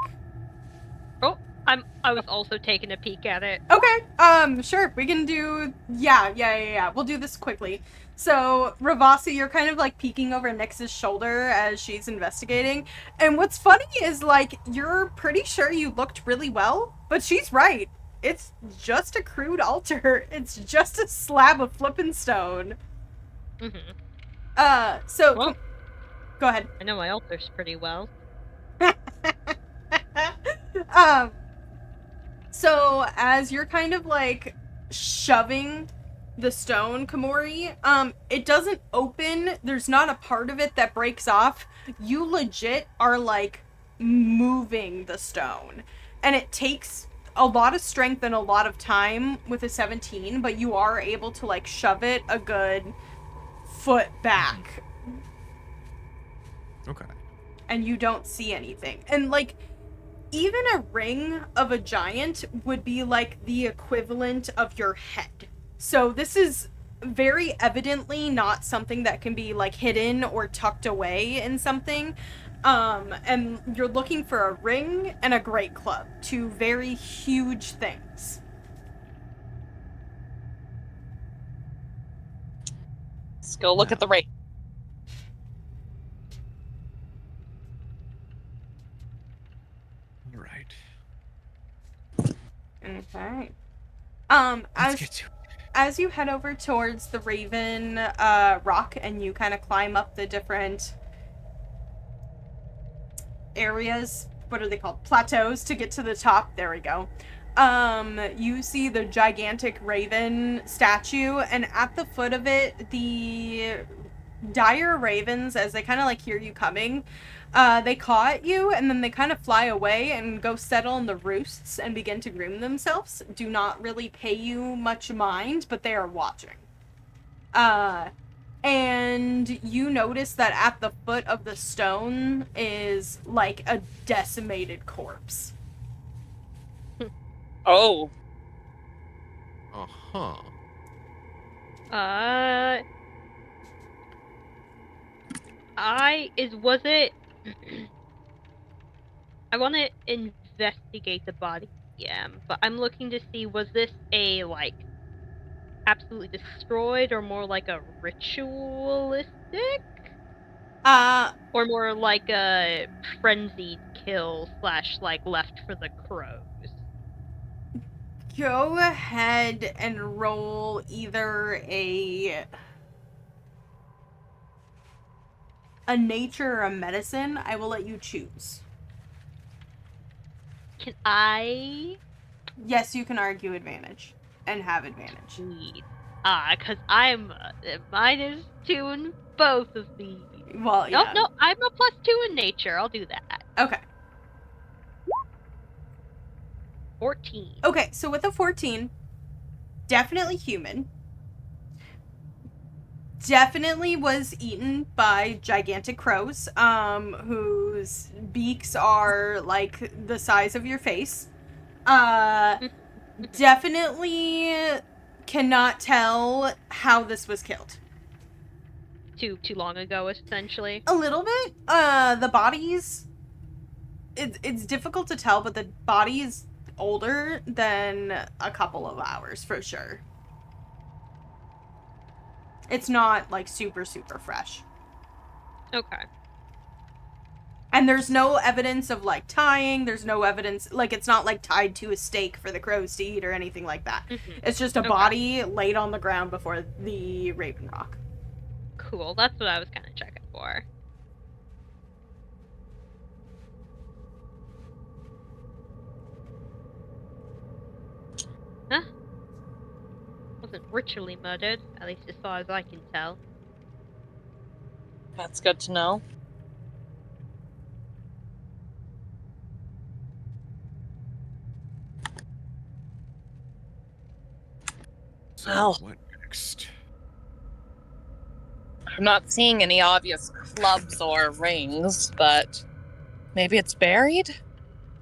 Oh, I was also taking a peek at it. Okay, sure, we can do, yeah. We'll do this quickly. So, Ravasi, you're kind of like peeking over Nyx's shoulder as she's investigating. And what's funny is, like, you're pretty sure you looked really well, but she's right. It's just a crude altar. It's just a slab of flippin' stone. Mm-hmm. So, Well, go ahead. I know my altar's pretty well. So as you're kind of like shoving the stone, Komori, it doesn't open. There's not a part of it that breaks off. You legit are like moving the stone. And it takes a lot of strength and a lot of time with a 17, but you are able to like shove it a good foot back. Okay. And you don't see anything. And like, even a ring of a giant would be like the equivalent of your head. So this is very evidently not something that can be like hidden or tucked away in something. And you're looking for a ring and a great club, two very huge things. Let's go look at the rate. All right. Okay. Let's get to it. As you head over towards the Raven Rock and you kind of climb up the different areas, what are they called? Plateaus to get to the top. There we go. You see the gigantic raven statue, and at the foot of it, the dire ravens, as they kind of like hear you coming, they caw at you, and then they kind of fly away and go settle in the roosts and begin to groom themselves. Do not really pay you much mind, but they are watching. And you notice that at the foot of the stone is like a decimated corpse. Oh. Uh-huh. Was it? I want to investigate the body, but I'm looking to see, was this a, like, absolutely destroyed, or more like a ritualistic? Or more like a frenzied kill / like left for the crows? Go ahead and roll either a nature or a medicine. I will let you choose. Can I? Yes, you can argue advantage and have advantage. Need. Because I'm -2 in both of these. Well, yeah. No, I'm a +2 in nature. I'll do that. Okay. 14. Okay, so with a 14, definitely human. Definitely was eaten by gigantic crows, whose beaks are like the size of your face. Definitely cannot tell how this was killed. Too long ago, essentially. A little bit. The bodies, it's difficult to tell, but the body is older than a couple of hours for sure. It's not like super fresh. Okay. And there's no evidence of like tying. There's no evidence, like it's not like tied to a stake for the crows to eat or anything like that. It's just a body laid on the ground before the Raven Rock. Cool. That's what I was kind of checking for. Huh? Wasn't ritually murdered, at least as far as I can tell. That's good to know. So Well. what next? I'm not seeing any obvious clubs or rings, but maybe it's buried?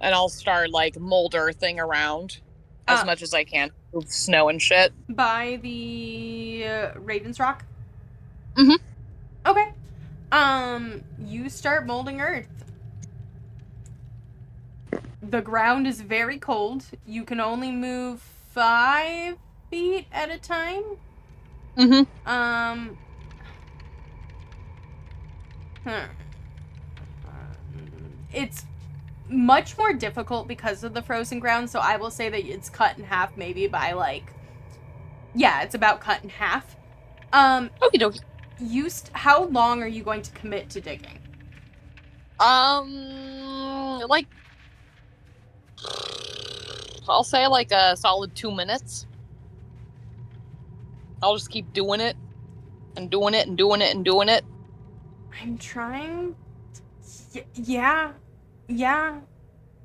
And I'll start like mold earthing around as Uh. much as I can with snow and shit. By the Raven's Rock? Mhm. Okay. You start molding earth. The ground is very cold. You can only move 5 feet at a time. Mm-hmm. It's much more difficult because of the frozen ground, so I will say that it's cut in half maybe by like, yeah, it's about cut in half. Okie dokie. How long are you going to commit to digging? Like I'll say like a solid 2 minutes. I'll just keep doing it and doing it and doing it and doing it. I'm trying. Yeah.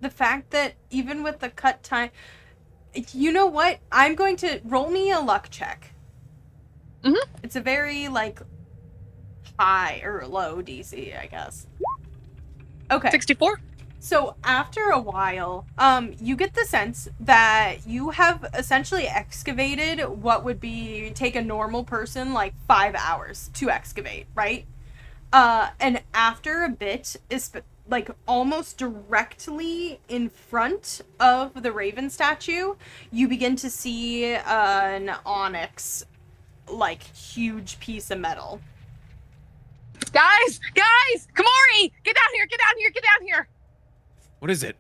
The fact that even with the cut time, you know what? I'm going to roll me a luck check. Mhm. It's a very like high or low DC, I guess. Okay. 64. So after a while, you get the sense that you have essentially excavated what would take a normal person like 5 hours to excavate, right? And after a bit, is like almost directly in front of the Raven statue, you begin to see an onyx, like huge piece of metal. Guys! Kamori! Get down here! What is it?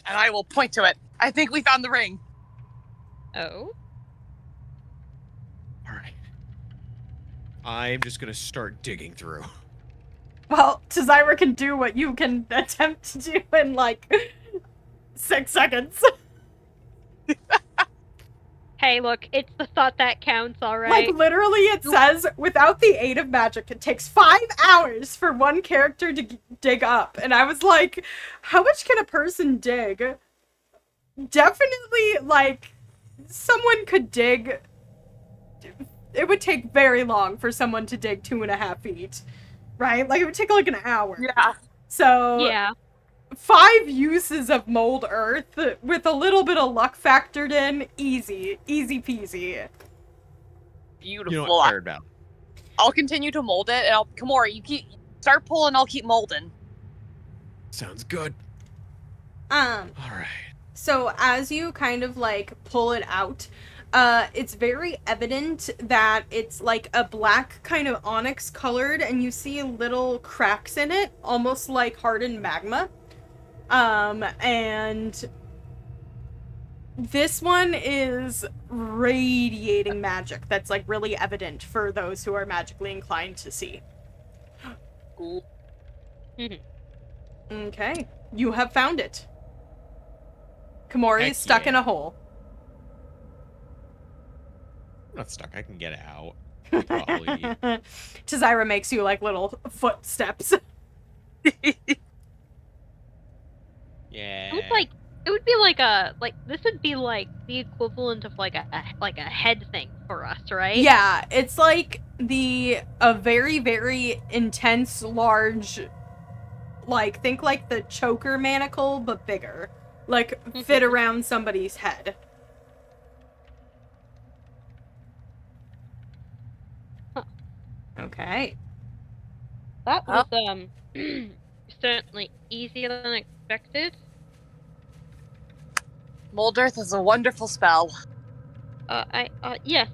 And I will point to it. I think we found the ring. Oh? All right. I'm just gonna start digging through. Well, Tzyra can do what you can attempt to do in like 6 seconds. Hey, look, it's the thought that counts, alright? Like, literally, it says, without the aid of magic, it takes 5 hours for one character to dig up. And I was like, how much can a person dig? Definitely, like, someone could dig. It would take very long for someone to dig 2.5 feet, right? Like, it would take like an hour. Yeah. So, Yeah. 5 uses of mold earth with a little bit of luck factored in, easy peasy. Beautiful. You know what, fair enough. I'll continue to mold it, and Kamori, you start pulling, I'll keep molding. Sounds good. All right. So as you kind of like pull it out, it's very evident that it's like a black kind of onyx colored, and you see little cracks in it, almost like hardened magma. And this one is radiating magic that's like really evident for those who are magically inclined to see. Cool. Okay, you have found it. Kamori is stuck in a hole. I'm not stuck. I can get out. Probably. Tzyra makes you like little footsteps. Yeah. It would be like this would be like the equivalent of like a head thing for us, right? Yeah, it's like a very, very intense, large, like, think like the choker manacle, but bigger. Like, fit around somebody's head. Huh. Okay. That was certainly easier than expected. Mold Earth is a wonderful spell. Yes.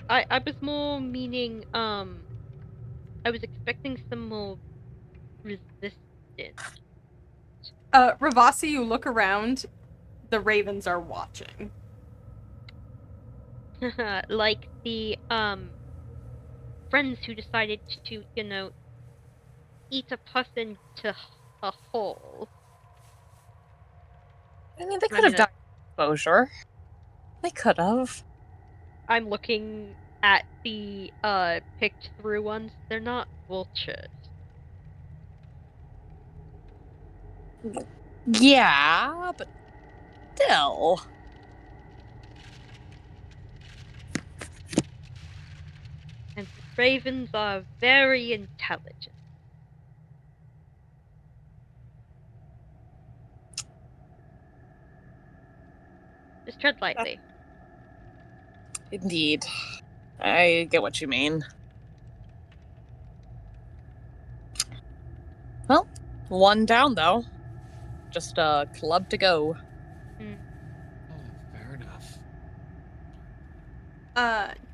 I was more meaning, I was expecting some more resistance. Ravasi, you look around, the ravens are watching. Like the, friends who decided to, eat a person to a hole. I mean, they could have done exposure. They could have. I'm looking at the, picked through ones. They're not vultures. Yeah, but still. And ravens are very intelligent. Just tread lightly. Indeed. I get what you mean. Well, one down, though. Just a club to go. Mm. Oh, fair enough.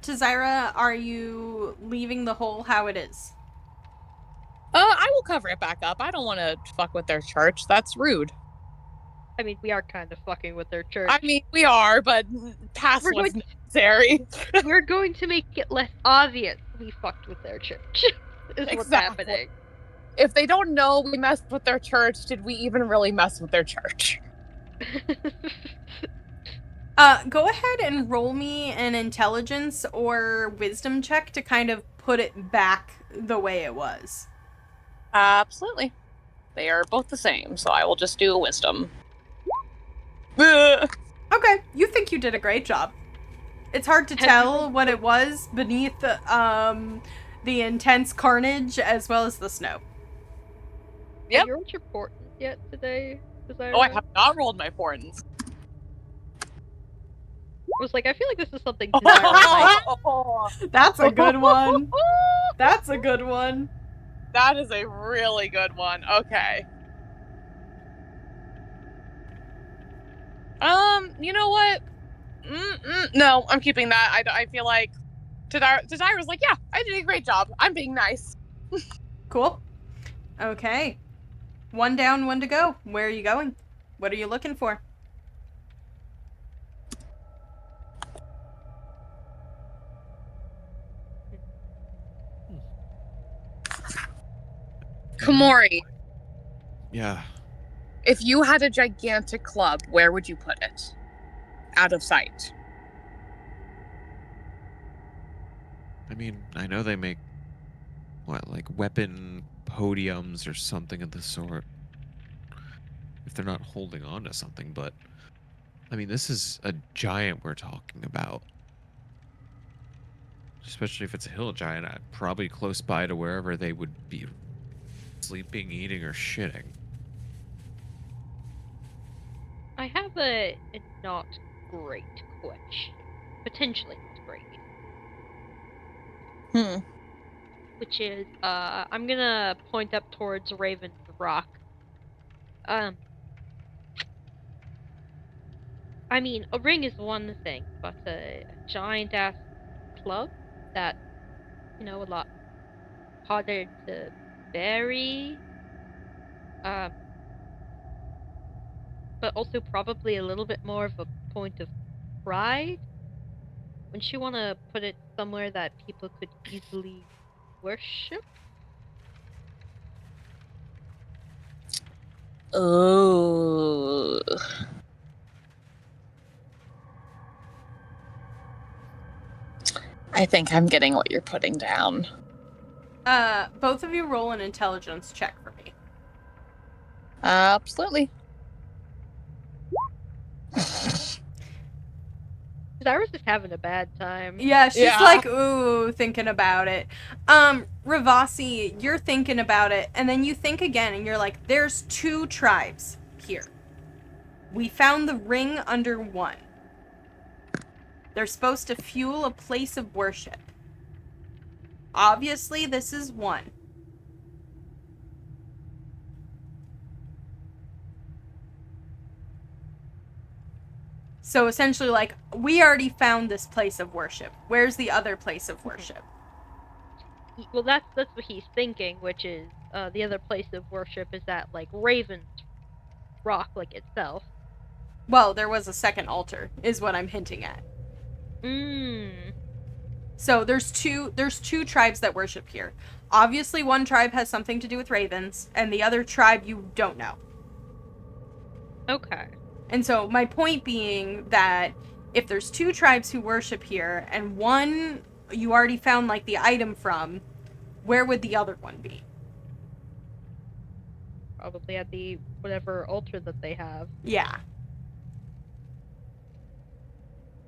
Tazira, are you leaving the hole how it is? I will cover it back up. I don't want to fuck with their church. That's rude. I mean, we are kind of fucking with their church. I mean, we are, but past We're what's going- necessary. We're going to make it less obvious we fucked with their church. Is what's Exactly. happening. If they don't know we messed with their church, did we even really mess with their church? Go ahead and roll me an intelligence or wisdom check to kind of put it back the way it was. Absolutely. They are both the same, so I will just do a wisdom. Ugh. Okay, you think you did a great job. It's hard to tell what it was beneath the intense carnage as well as the snow. Yep. Have you rolled your portents yet today? Oh, I have not rolled my portents. I was like, I feel like this is something Zari might. That's a good one. That's a good one. That is a really good one. Okay. You know what? No, I'm keeping that. I feel like Desira's like, yeah, I did a great job. I'm being nice. Cool. Okay. One down, one to go. Where are you going? What are you looking for? Komori, Yeah. if you had a gigantic club, where would you put it? Out of sight. I mean, I know they make like weapon podiums or something of the sort. If they're not holding on to something, but I mean, this is a giant we're talking about. Especially if it's a hill giant, probably close by to wherever they would be sleeping, eating, or shitting. I have a not great question. Potentially not great. Which is, I'm gonna point up towards Raven's Rock. I mean, a ring is one thing, but a giant-ass club that, a lot harder to bury, but also probably a little bit more of a point of pride. Wouldn't you want to put it somewhere that people could easily worship? Oh. I think I'm getting what you're putting down. Both of you roll an intelligence check for me. Absolutely. Cyrus is having a bad time. Yeah, she's Yeah. like, ooh, thinking about it. Ravasi, you're thinking about it, and then you think again, and you're like, there's 2 tribes here. We found the ring under one. They're supposed to fuel a place of worship. Obviously, this is one. So essentially, like, we already found this place of worship. Where's the other place of worship? Well, that's what he's thinking, which is the other place of worship is at like Raven's Rock, like itself. Well, there was a second altar, is what I'm hinting at. So there's two tribes that worship here. Obviously, one tribe has something to do with ravens, and the other tribe you don't know. Okay. And so my point being that if there's 2 tribes who worship here, and one you already found like the item from, where would the other one be? Probably at the whatever altar that they have. Yeah.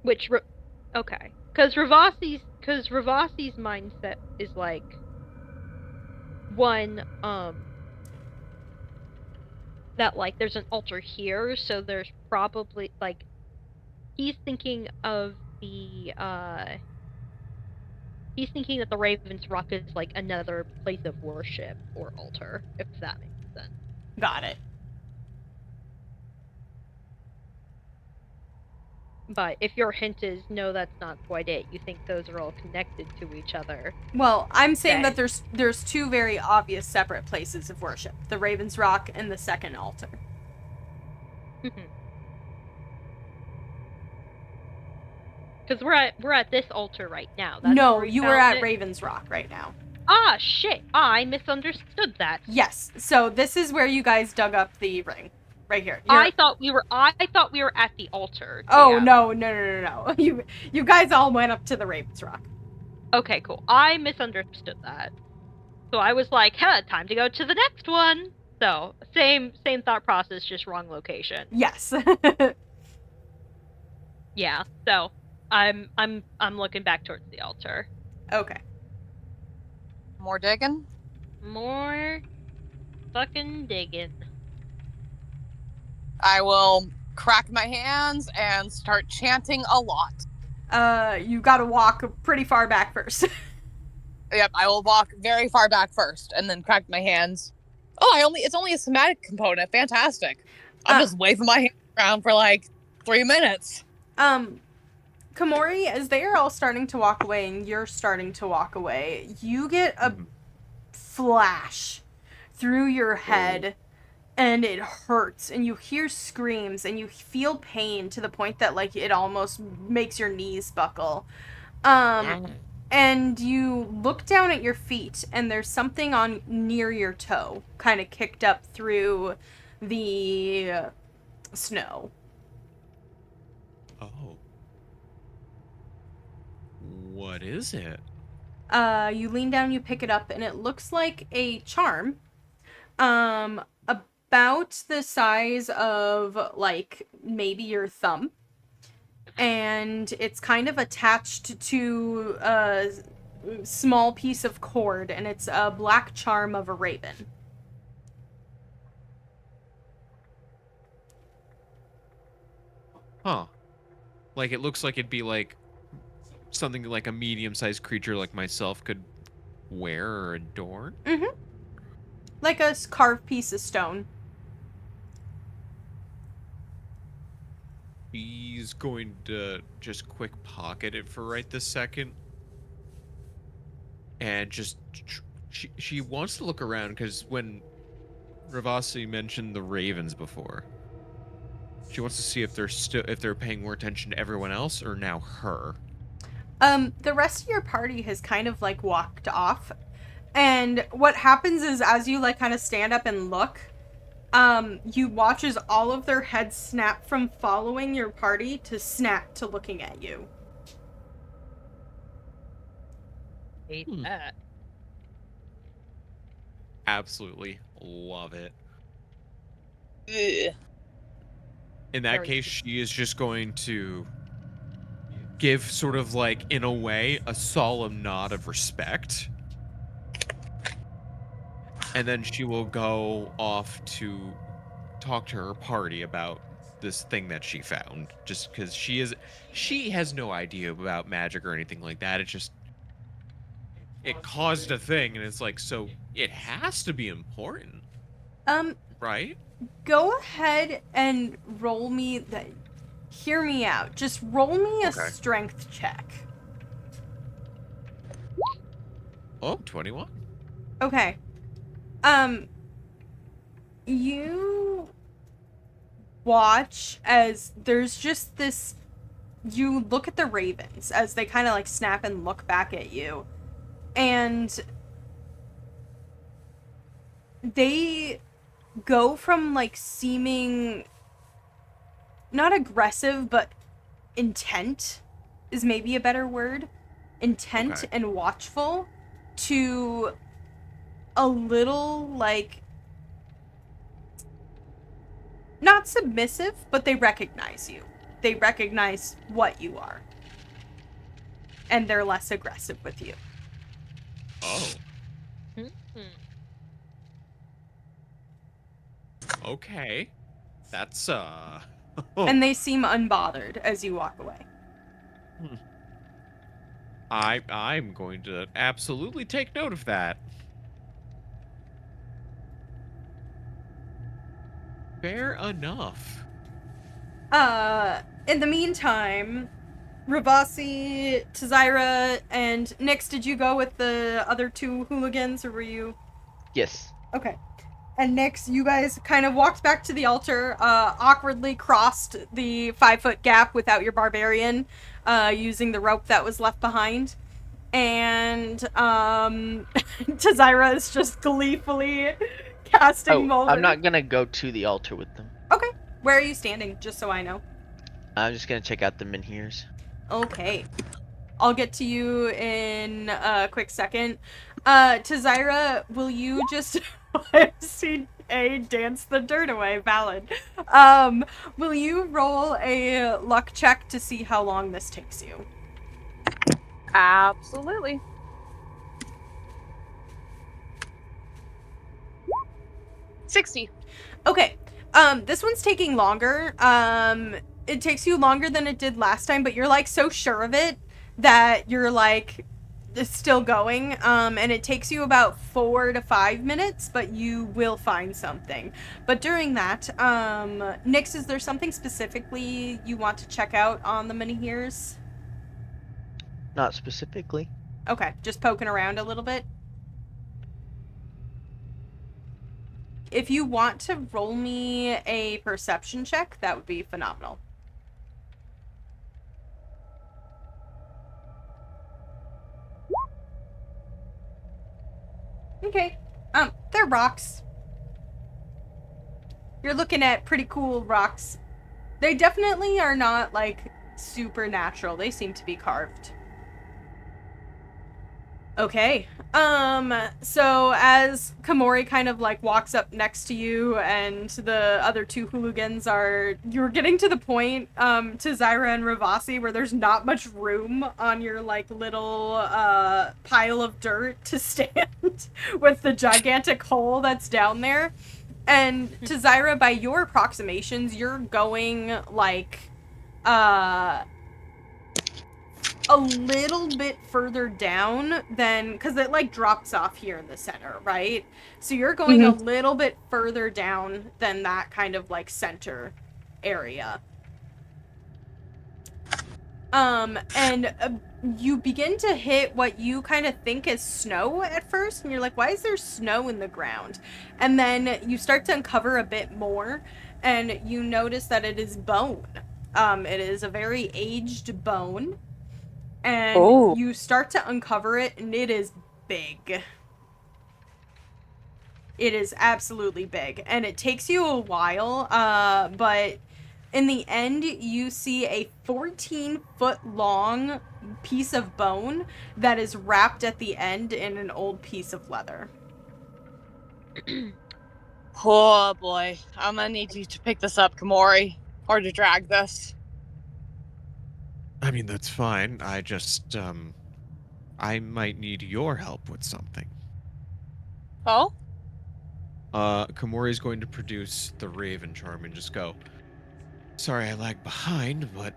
Which, okay. Because Ravasi's mindset is like, one, that like there's an altar here, so there's probably like he's thinking of the he's thinking that the Raven's Rock is like another place of worship or altar, if that makes sense. Got it. But if your hint is no, that's not quite it, you think those are all connected to each other. Well, I'm saying that Okay. there's two very obvious separate places of worship: the Raven's Rock and the second altar. Because we're at this altar right now. That's No, where we you were found at it. Raven's Rock right now. Ah, shit! I misunderstood that. Yes. So this is where you guys dug up the ring, right here. I thought we were at the altar. Oh Yeah. no! You guys all went up to the Raven's Rock. Okay, cool. I misunderstood that. So I was like, time to go to the next one. So same thought process, just wrong location. Yes. Yeah. So I'm looking back towards the altar. Okay. More digging? More fucking digging. I will crack my hands and start chanting a lot. You gotta walk pretty far back first. Yep, I will walk very far back first and then crack my hands. Oh, it's only a somatic component. Fantastic. I'm just waving my hands around for like 3 minutes. Komori, as they are all starting to walk away and you're starting to walk away, you get a flash through your head and it hurts and you hear screams and you feel pain to the point that like it almost makes your knees buckle. And you look down at your feet and there's something on near your toe, kind of kicked up through the snow. Oh. What is it? You lean down, you pick it up, and it looks like a charm. About the size of, like, maybe your thumb. And it's kind of attached to a small piece of cord, and it's a black charm of a raven. Huh. Like, it looks like it'd be, like, something like a medium-sized creature like myself could wear or adorn? Mm-hmm. Like a carved piece of stone. He's going to just quick pocket it for right this second. And just... She wants to look around, because when Ravasi mentioned the ravens before, she wants to see if they're paying more attention to everyone else or now her. The rest of your party has kind of, like, walked off. And what happens is, as you, like, kind of stand up and look, you watch as all of their heads snap from following your party to snap to looking at you. Hate that. Absolutely love it. Ugh. In that case, she is just going to give sort of like, in a way, a solemn nod of respect. And then she will go off to talk to her party about this thing that she found. Just because she has no idea about magic or anything like that. It caused a thing, and it's like, so it has to be important. Right? Go ahead and roll me hear me out. Just roll me a strength check. Oh, 21. Okay. You watch as there's just this, you look at the ravens as they kind of like snap and look back at you, and they go from like seeming not aggressive but intent is maybe a better word, intent and watchful, to a little like not submissive, but they recognize you. They recognize what you are. And they're less aggressive with you. Oh. Okay. That's And they seem unbothered as you walk away. I'm going to absolutely take note of that. Fair enough. In the meantime, Ravasi, Tazira, and Nyx, did you go with the other two hooligans, or were you? Yes. Okay. And Nyx, you guys kind of walked back to the altar, awkwardly crossed the 5-foot gap without your barbarian, using the rope that was left behind. And, Tazira is just gleefully casting Mulder. I'm not gonna go to the altar with them. Okay. Where are you standing, just so I know? I'm just gonna check out the menhirs. Okay. I'll get to you in a quick second. Tazira, will you just... I've seen A dance the dirt away, valid. Will you roll a luck check to see how long this takes you? Absolutely. $60. Okay. This one's taking longer. It takes you longer than it did last time, but you're, like, so sure of it that you're, like, still going. And it takes you about 4 to 5 minutes, but you will find something. But during that, Nyx, is there something specifically you want to check out on the menhirs? Not specifically. Okay, just poking around a little bit. If you want to roll me a perception check, that would be phenomenal. Okay. They're rocks. You're looking at pretty cool rocks. They definitely are not, like, supernatural. They seem to be carved. Okay. So as Komori kind of, like, walks up next to you and the other two hooligans you're getting to the point, to Zyra and Ravasi, where there's not much room on your, like, little, pile of dirt to stand with the gigantic hole that's down there. And to Zyra, by your approximations, you're going, like, a little bit further down than, because it, like, drops off here in the center, right? So you're going a little bit further down than that kind of, like, center area. And you begin to hit what you kind of think is snow at first, and you're like, why is there snow in the ground? And then you start to uncover a bit more, and you notice that it is bone. It is a very aged bone. And you start to uncover it, and it is big. It is absolutely big. And it takes you a while, but in the end, you see a 14-foot long piece of bone that is wrapped at the end in an old piece of leather. Oh boy, I'm gonna need you to pick this up, Komori, or to drag this. I mean, that's fine. I just, I might need your help with something. Oh? Komori's going to produce the Raven Charm and just go, sorry I lagged behind, but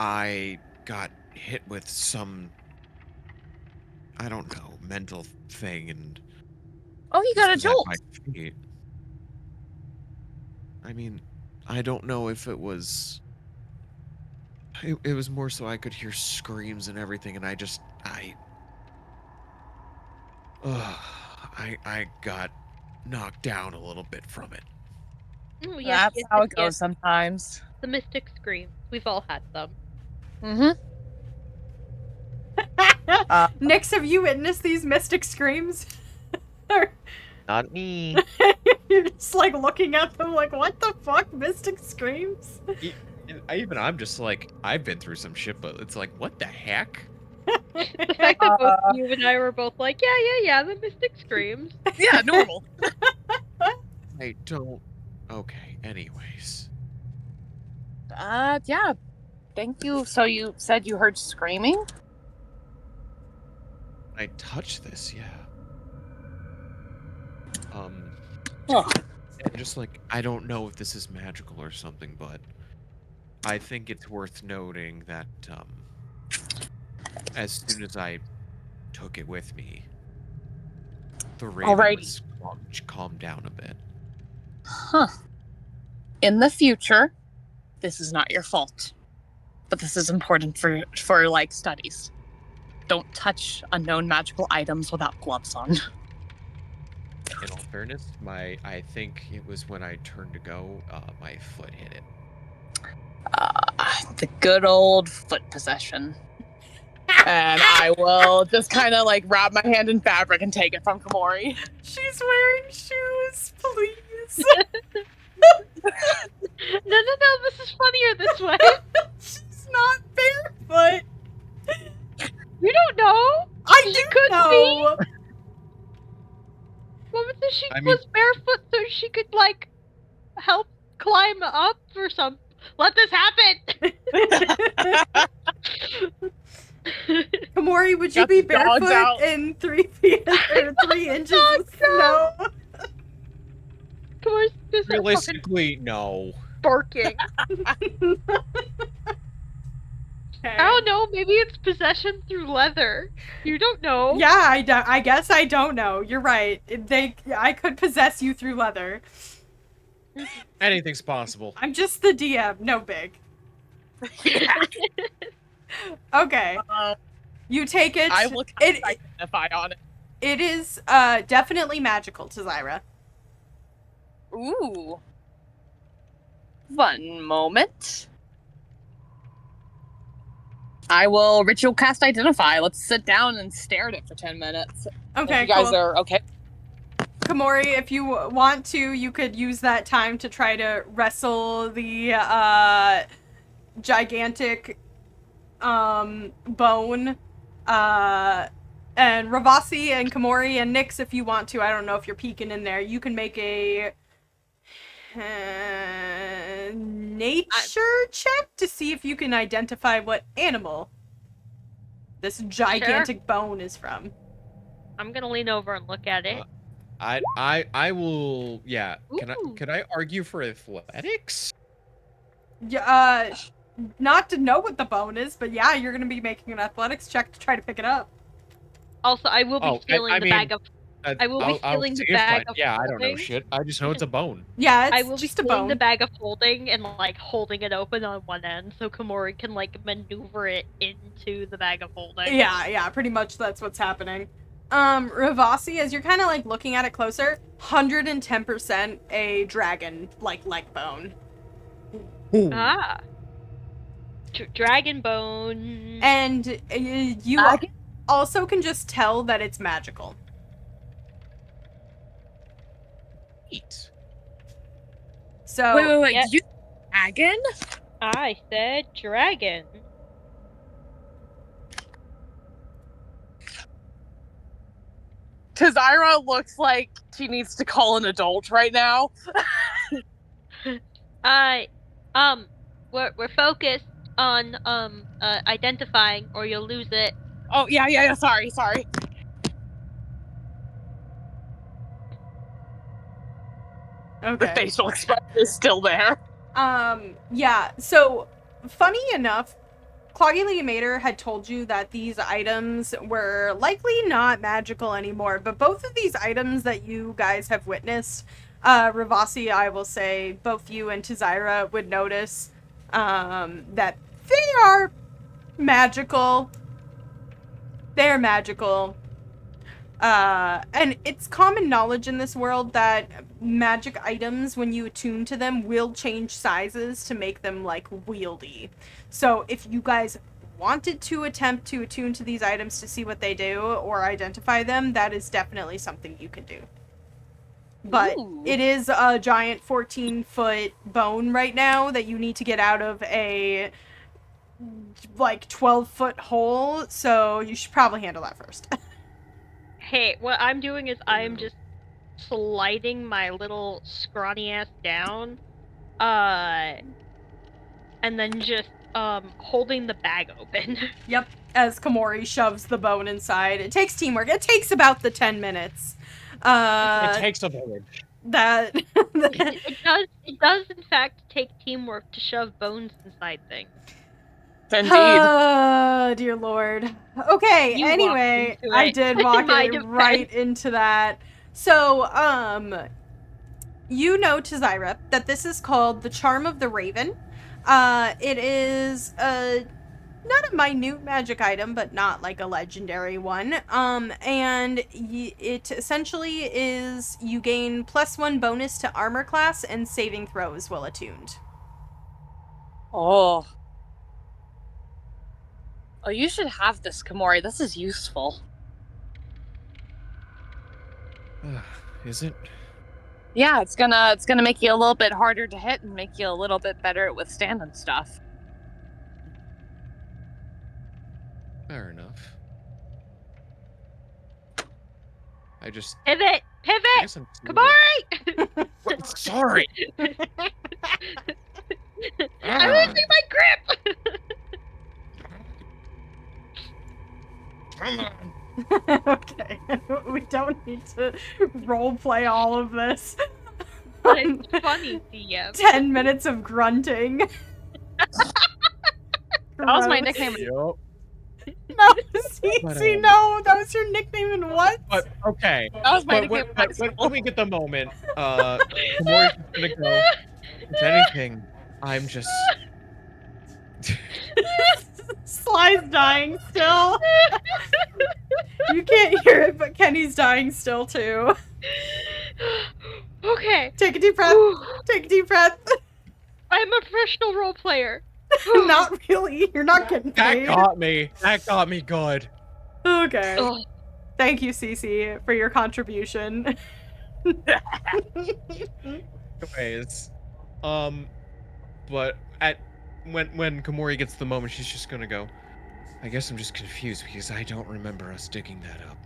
I got hit with some, I don't know, mental thing and... Oh, you got a was at jolt! my feet. I mean, I don't know if it was... It was more so I could hear screams and everything, and I got knocked down a little bit from it. Oh, yes, That's how it goes sometimes. The mystic scream. We've all had them. Nyx, have you witnessed these mystic screams? Not me. You're just, like, looking at them like, what the fuck? Mystic screams? I'm just like, I've been through some shit, but it's like, what the heck? The fact that both you and I were both like, yeah, the mystic screams. Yeah, normal. I don't... Okay, anyways. Yeah. Thank you. So you said you heard screaming? I touched this, yeah. Oh. And just like, I don't know if this is magical or something, but I think it's worth noting that as soon as I took it with me, the raven Alrighty. was calmed down a bit. Huh. In the future, this is not your fault. But this is important for like studies. Don't touch unknown magical items without gloves on. In all fairness, I think it was when I turned to go, my foot hit it. The good old foot possession. And I will just kind of like wrap my hand in fabric and take it from Komori. She's wearing shoes, please. No, this is funnier this way. She's not barefoot. You don't know. I She do could know. What was it? She I mean- was barefoot so she could like help climb up or something. Let this happen. Komori, would you Got be the dogs barefoot out. in 3 feet or 3 inches of snow? Come on, just fucking Realistically, no. barking. Okay. I don't know. Maybe it's possession through leather. You don't know. Yeah, I guess I don't know. You're right. I could possess you through leather. Anything's possible. I'm just the DM. No big. Yeah. Okay. You take it. I will It identify on it. it is definitely magical to Zyra. Ooh. One moment. I will ritual cast identify. Let's sit down and stare at it for 10 minutes. Okay, If you guys cool. are okay. Komori, if you want to, you could use that time to try to wrestle the gigantic bone. And Ravasi and Komori and Nyx, if you want to, I don't know if you're peeking in there, you can make a nature check to see if you can identify what animal this gigantic bone is from. I'm gonna lean over and look at it. I will. Yeah. Ooh. Can I argue for athletics? Yeah, not to know what the bone is, but yeah, you're gonna be making an athletics check to try to pick it up. Also, I will be Oh, stealing I the mean, bag of. I will be stealing the see, it's bag fine. of Yeah, I don't know holding. shit. I just know it's a bone. Yeah, it's I will be just a stealing bone. the bag of holding and like holding it open on one end so Komori can like maneuver it into the bag of holding. Yeah, pretty much that's what's happening. Ravasi, as you're kind of like looking at it closer, 110% a dragon like leg bone. Ah. Dragon bone. And you also can just tell that it's magical. Neat. So Wait. yeah. Did you dragon? I said dragon. Tazira looks like she needs to call an adult right now. We're focused on identifying or you'll lose it. Oh, yeah. Sorry. The okay. facial expression is still there. Yeah, so funny enough, Claudia Mater had told you that these items were likely not magical anymore, but both of these items that you guys have witnessed, Ravasi, I will say, both you and Tazira would notice that they are magical. They're magical. And it's common knowledge in this world that magic items, when you attune to them, will change sizes to make them, like, wieldy. So if you guys wanted to attempt to attune to these items to see what they do or identify them, that is definitely something you can do. But Ooh. it is a giant 14-foot bone right now that you need to get out of a, like, 12-foot hole, so you should probably handle that first. Hey, what I'm doing is I'm just sliding my little scrawny ass down, and then just holding the bag open. Yep, as Komori shoves the bone inside. It takes teamwork. It takes about the 10 minutes. It takes a village. That It does in fact take teamwork to shove bones inside things. Indeed. Oh, dear lord. Okay, You walked anyway, into I it. did In walk my right defense. into that. So, you know, Tizira, that this is called the Charm of the Raven. It is not a minute magic item, but not like a legendary one. And it essentially is you gain +1 bonus to armor class and saving throws while attuned. Oh. Oh, you should have this, Komori. This is useful. Is it? Yeah, it's gonna make you a little bit harder to hit and make you a little bit better at withstanding stuff. Fair enough. I just. Pivot! I Pivot! guess I'm. Komori! What? Sorry. I'm losing my grip! Come on. Okay, we don't need to role play all of this. It's funny, DM. 10 minutes of grunting. That was my Gross. nickname. Yup. No, But, see, no, that was your nickname in what? But okay. That was my But nickname. when we get the moment, Komori's just gonna go. If anything, I'm just. Sly's dying still. You can't hear it, but Kenny's dying still too. Okay. Take a deep breath. Take a deep breath. I'm a professional role player. Not really. You're not getting That paid. got me. That got me good. Okay. Ugh. Thank you, Cece, for your contribution. Anyways, but when Komori gets the moment, she's just gonna go. I guess I'm just confused because I don't remember us digging that up.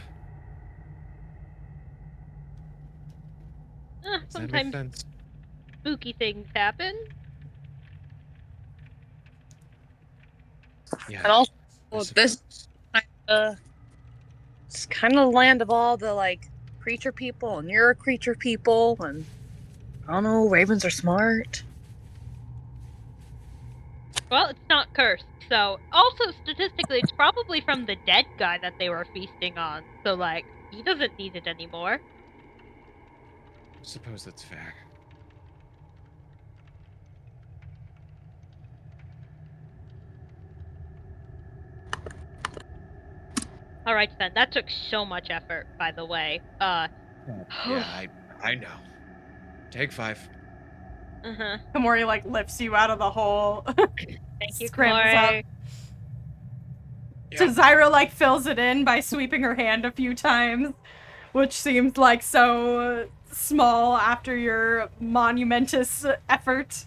Does that make Sometimes sense? spooky things happen. Yeah. And also, I this suppose. it's kind of the land of all the like creature people, and you're a creature people, and I don't know, ravens are smart. Well, it's not cursed. So, also statistically, it's probably from the dead guy that they were feasting on. So, like, he doesn't need it anymore. I suppose that's fair. All right, then. That took so much effort, by the way. Yeah, I know. Take 5. Uh-huh. Komori, like, lifts you out of the hole. Thank you, Scrambles Komori. up. So Zyra, like, fills it in by sweeping her hand a few times, which seems like so small after your monumentous effort.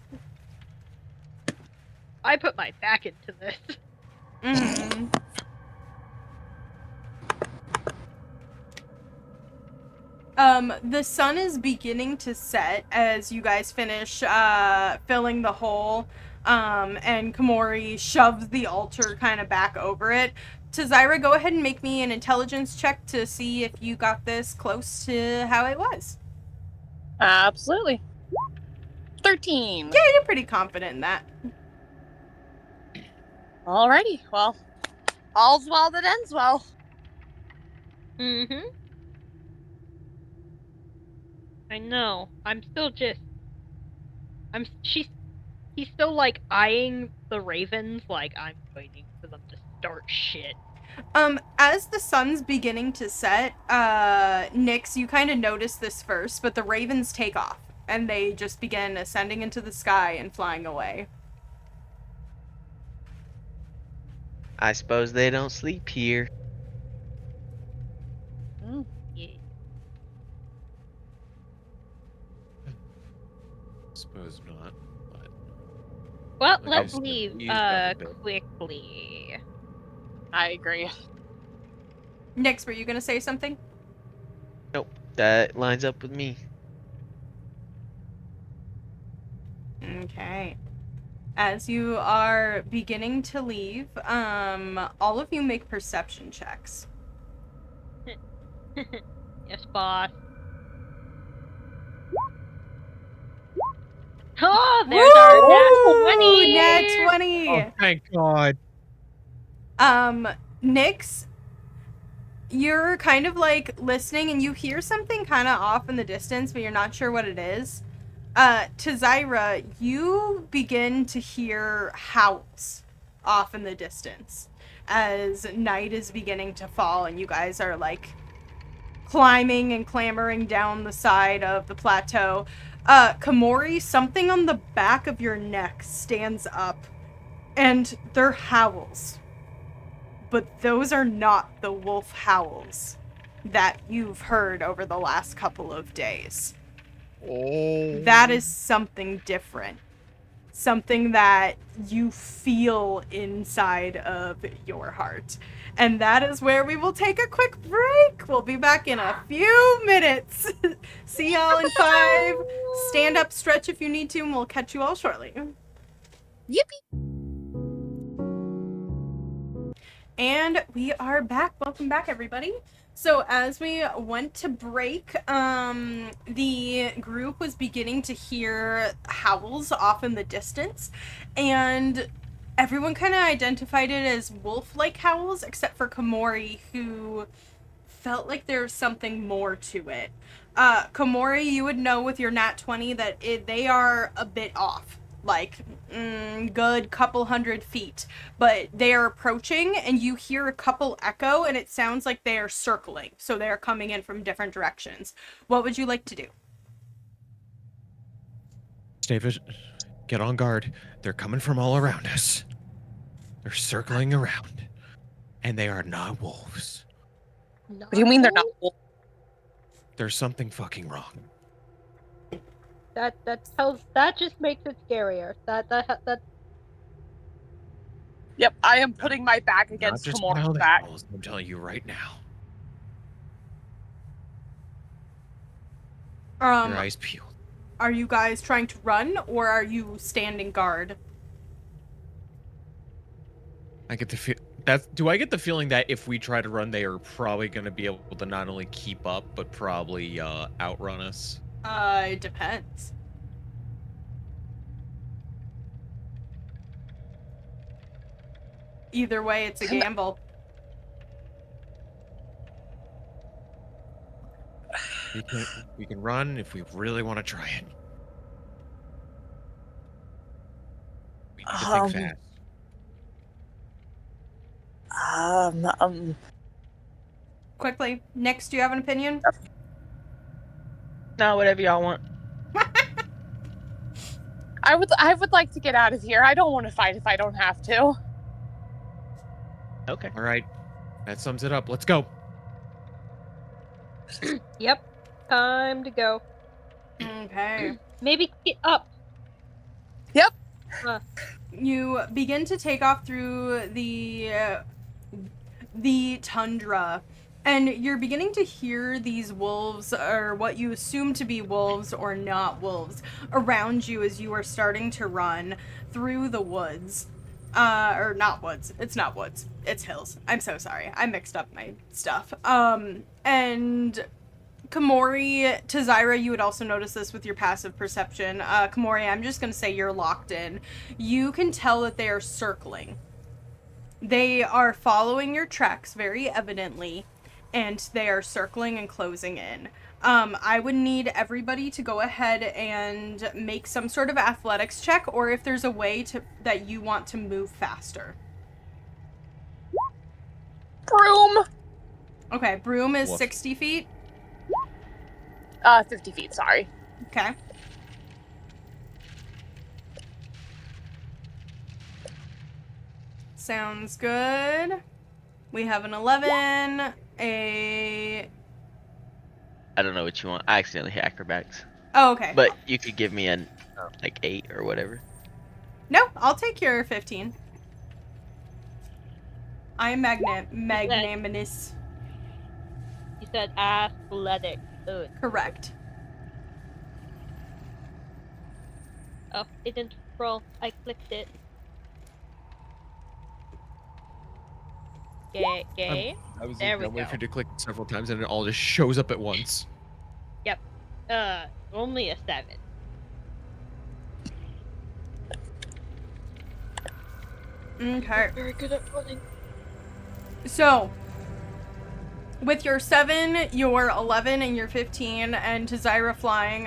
I put my back into this. Mm. The sun is beginning to set as you guys finish filling the hole, and Komori shoves the altar kind of back over it. Zyra, go ahead and make me an intelligence check to see if you got this close to how it was. Absolutely. 13. Yeah, you're pretty confident in that. Alrighty. Well, all's well that ends well. Mm-hmm. I know. I'm still just... He's still, like, eyeing the ravens like I'm waiting for them to start shit. As the sun's beginning to set, Nyx, you kind of notice this first, but the ravens take off, and they just begin ascending into the sky and flying away. I suppose they don't sleep here. Yeah. Suppose not. But Well, I let's just leave, eased up a bit. quickly. I agree. Nyx, were you gonna say something? Nope, that lines up with me. Okay. As you are beginning to leave, all of you make perception checks. Yes, boss. Oh, there's our Woo! nat 20. Nat 20. Oh, thank God. Nyx, you're kind of like listening and you hear something kind of off in the distance, but you're not sure what it is. To Zyra, you begin to hear howls off in the distance as night is beginning to fall and you guys are like climbing and clambering down the side of the plateau. Komori, something on the back of your neck stands up and they're howls. But those are not the wolf howls that you've heard over the last couple of days. Oh. That is something different. Something that you feel inside of your heart. And that is where we will take a quick break. We'll be back in a few minutes. See y'all in 5. Stand up, stretch if you need to, and we'll catch you all shortly. Yippee! And we are back. Welcome back, everybody. So as we went to break, the group was beginning to hear howls off in the distance, and everyone kind of identified it as wolf-like howls, except for Komori, who felt like there was something more to it. Komori, you would know with your nat 20 that they are a bit off. Like, good couple 100 feet. But they are approaching, and you hear a couple echo, and it sounds like they are circling. So they are coming in from different directions. What would you like to do? David, get on guard. They're coming from all around us. They're circling around. And they are not wolves. What do you mean they're not wolves? There's something fucking wrong. That just makes it scarier. That Yep, I am putting my back Not against just Komori's wild back. animals, I'm telling you right now. Your eyes peeled. Are you guys trying to run, or are you standing guard? I get the feel do I get the feeling that if we try to run, they are probably going to be able to not only keep up, but probably outrun us? It depends. Either way, it's a gamble. We can run if we really want to try it. We need to think fast. Quickly, Nyx, do you have an opinion? No, whatever y'all want. I would like to get out of here. I don't want to fight if I don't have to. Okay. All right. That sums it up. Let's go. Yep. Time to go. Okay. Maybe get up. Yep. You begin to take off through the tundra, and you're beginning to hear these wolves, or what you assume to be wolves or not wolves, around you as you are starting to run through the woods. Or not woods. It's not woods. It's hills. I'm so sorry. I mixed up my stuff. And Komori, to Zyra, you would also notice this with your passive perception. Komori, I'm just going to say you're locked in. You can tell that they are circling. They are following your tracks very evidently, and they are circling and closing in. I would need everybody to go ahead and make some sort of athletics check, or if there's a way that you want to move faster. Broom! Okay, broom is Woof. 60 feet. 50 feet, sorry. Okay. Sounds good. We have an 11, I don't know what you want. I accidentally hit acrobatics. Oh, okay. But you could give me an 8 or whatever. No, I'll take your 15. I am magnanimous. You said athletic. Ugh. Correct. Oh, it didn't roll. I clicked it. Gay. I was There we waiting go. for you to click several times and it all just shows up at once. Only a 7. Okay. Very good at running. So, with your 7, your 11, and your 15, and Tazira flying,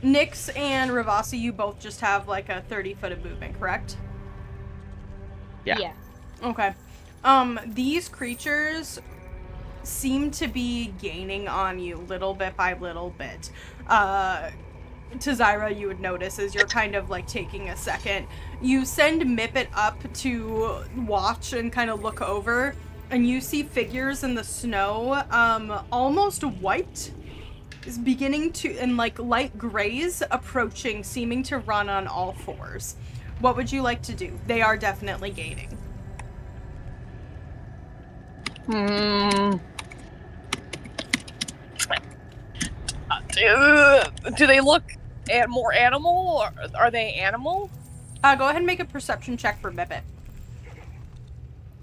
Nyx and Ravasi, you both just have like a 30-foot of movement, correct? Yeah. Okay. These creatures seem to be gaining on you little bit by little bit. Tazira, you would notice as you're kind of like taking a second. You send Mippet up to watch and kind of look over, and you see figures in the snow, almost white, is beginning to, and like light grays approaching, seeming to run on all fours. What would you like to do? They are definitely gaining. Do they look more animal, or are they animal? Go ahead and make a perception check for Mippet.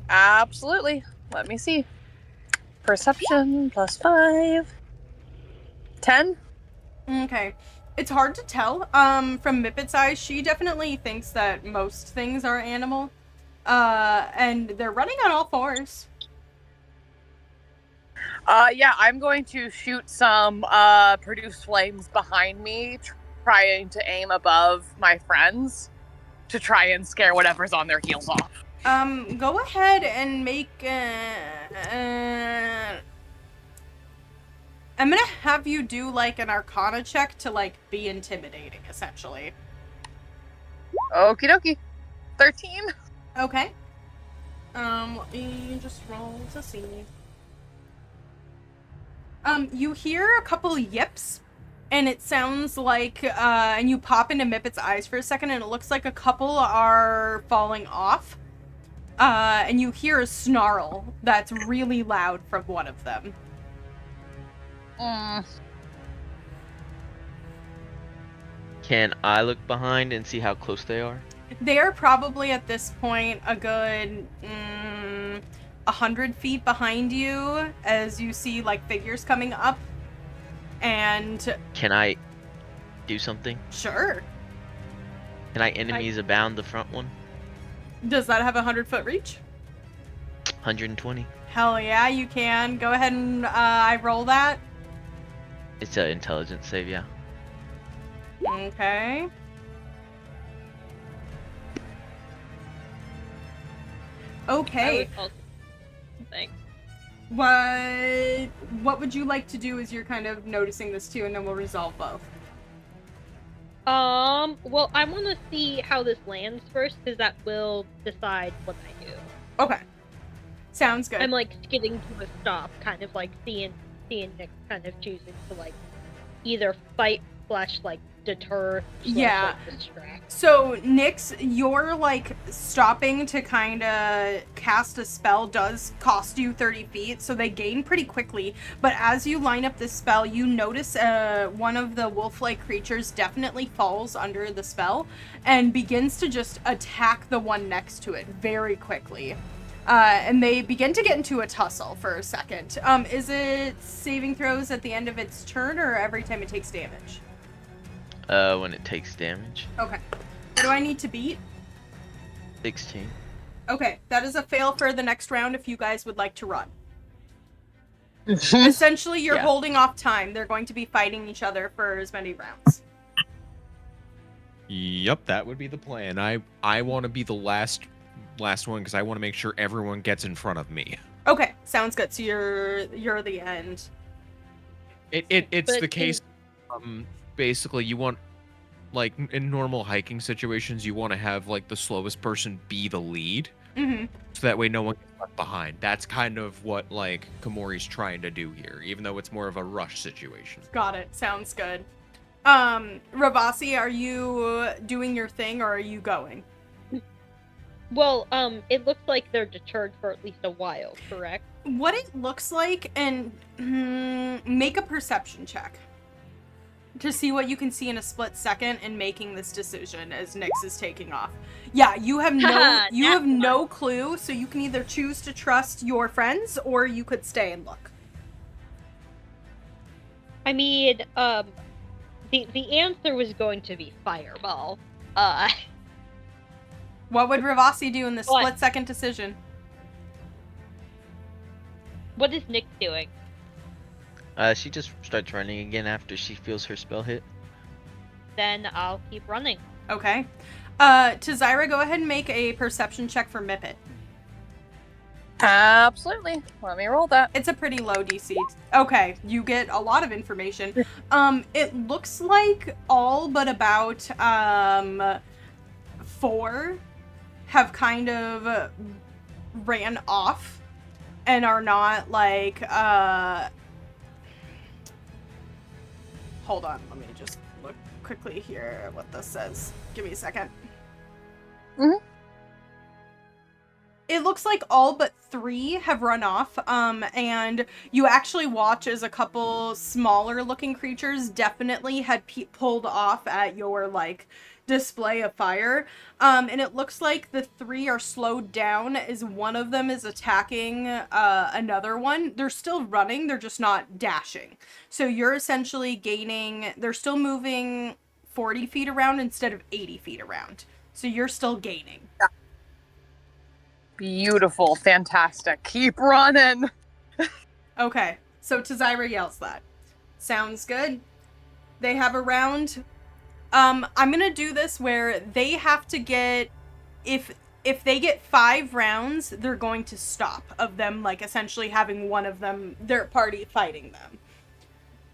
Absolutely. Let me see. Perception +5. 10. Okay. It's hard to tell. From Mippet's eyes, she definitely thinks that most things are animal. And they're running on all fours. Yeah, I'm going to shoot some produce flames behind me, trying to aim above my friends to try and scare whatever's on their heels off. Go ahead and make, I'm gonna have you do, like, an Arcana check to, like, be intimidating, essentially. Okie dokie. 13. Okay. Let me just roll to see. You hear a couple yips, and it sounds like, and you pop into Mippet's eyes for a second, and it looks like a couple are falling off. And you hear a snarl that's really loud from one of them. Can I look behind and see how close they are? They are probably at this point a good 100 feet behind you as you see like figures coming up. And Can I do something? sure. Can I enemies abound the front one? Does that have a 100-foot reach? 120. Hell yeah, you can. Go ahead and I roll that. It's an intelligence save, yeah. Okay. Okay. Thanks. What would you like to do as you're kind of noticing this too, and then we'll resolve both. Well, I want to see how this lands first, because that will decide what I do. Okay. Sounds good. I'm like skidding to a stop, kind of like seeing Nick kind of choosing to like either fight / like deter / Yeah. like, distract. So, Nyx, your, like, stopping to kind of cast a spell does cost you 30 feet, so they gain pretty quickly. But as you line up this spell, you notice one of the wolf-like creatures definitely falls under the spell and begins to just attack the one next to it very quickly. And they begin to get into a tussle for a second. Is it saving throws at the end of its turn or every time it takes damage? When it takes damage. Okay. What do I need to beat? 16. Okay, that is a fail for the next round if you guys would like to run. Essentially, you're Yeah. holding off time. They're going to be fighting each other for as many rounds. Yep, that would be the plan. I want to be the last one because I want to make sure everyone gets in front of me. Okay, sounds good. So you're the end. It's But the case. Basically, you want, like, in normal hiking situations, you want to have like the slowest person be the lead, Mm-hmm. so that way no one gets left behind. That's kind of what like Komori's trying to do here, even though it's more of a rush situation. Got it. Sounds good. Ravasi, are you doing your thing or are you going? Well, it looks like they're deterred for at least a while, correct? What it looks like, and make a perception check to see what you can see in a split second in making this decision as Nyx is taking off. Yeah, you have no clue, so you can either choose to trust your friends or you could stay and look. I mean, the answer was going to be fireball. What would Ravasi do in this What? split-second decision? What is Nick doing? She just starts running again after she feels her spell hit. Then I'll keep running. Okay. Tazira, go ahead and make a perception check for Mippet. Absolutely. Let me roll that. It's a pretty low DC. Okay, you get a lot of information. It looks like all but about 4 have kind of ran off and are not like hold on, let me just look quickly here at what this says. Give me a second. Mhm. It looks like all but 3 have run off, and you actually watch as a couple smaller looking creatures definitely had pulled off at your, like, display of fire. And it looks like the 3 are slowed down as one of them is attacking another one. They're still running, they're just not dashing. So you're essentially gaining, they're still moving 40 feet around instead of 80 feet around. So you're still gaining. Beautiful. Fantastic. Keep running. Okay, so Tazira yells that. Sounds good. They have a round. I'm gonna do this where they have to get, if they get 5 rounds, they're going to stop of them, like, essentially having one of them, their party fighting them.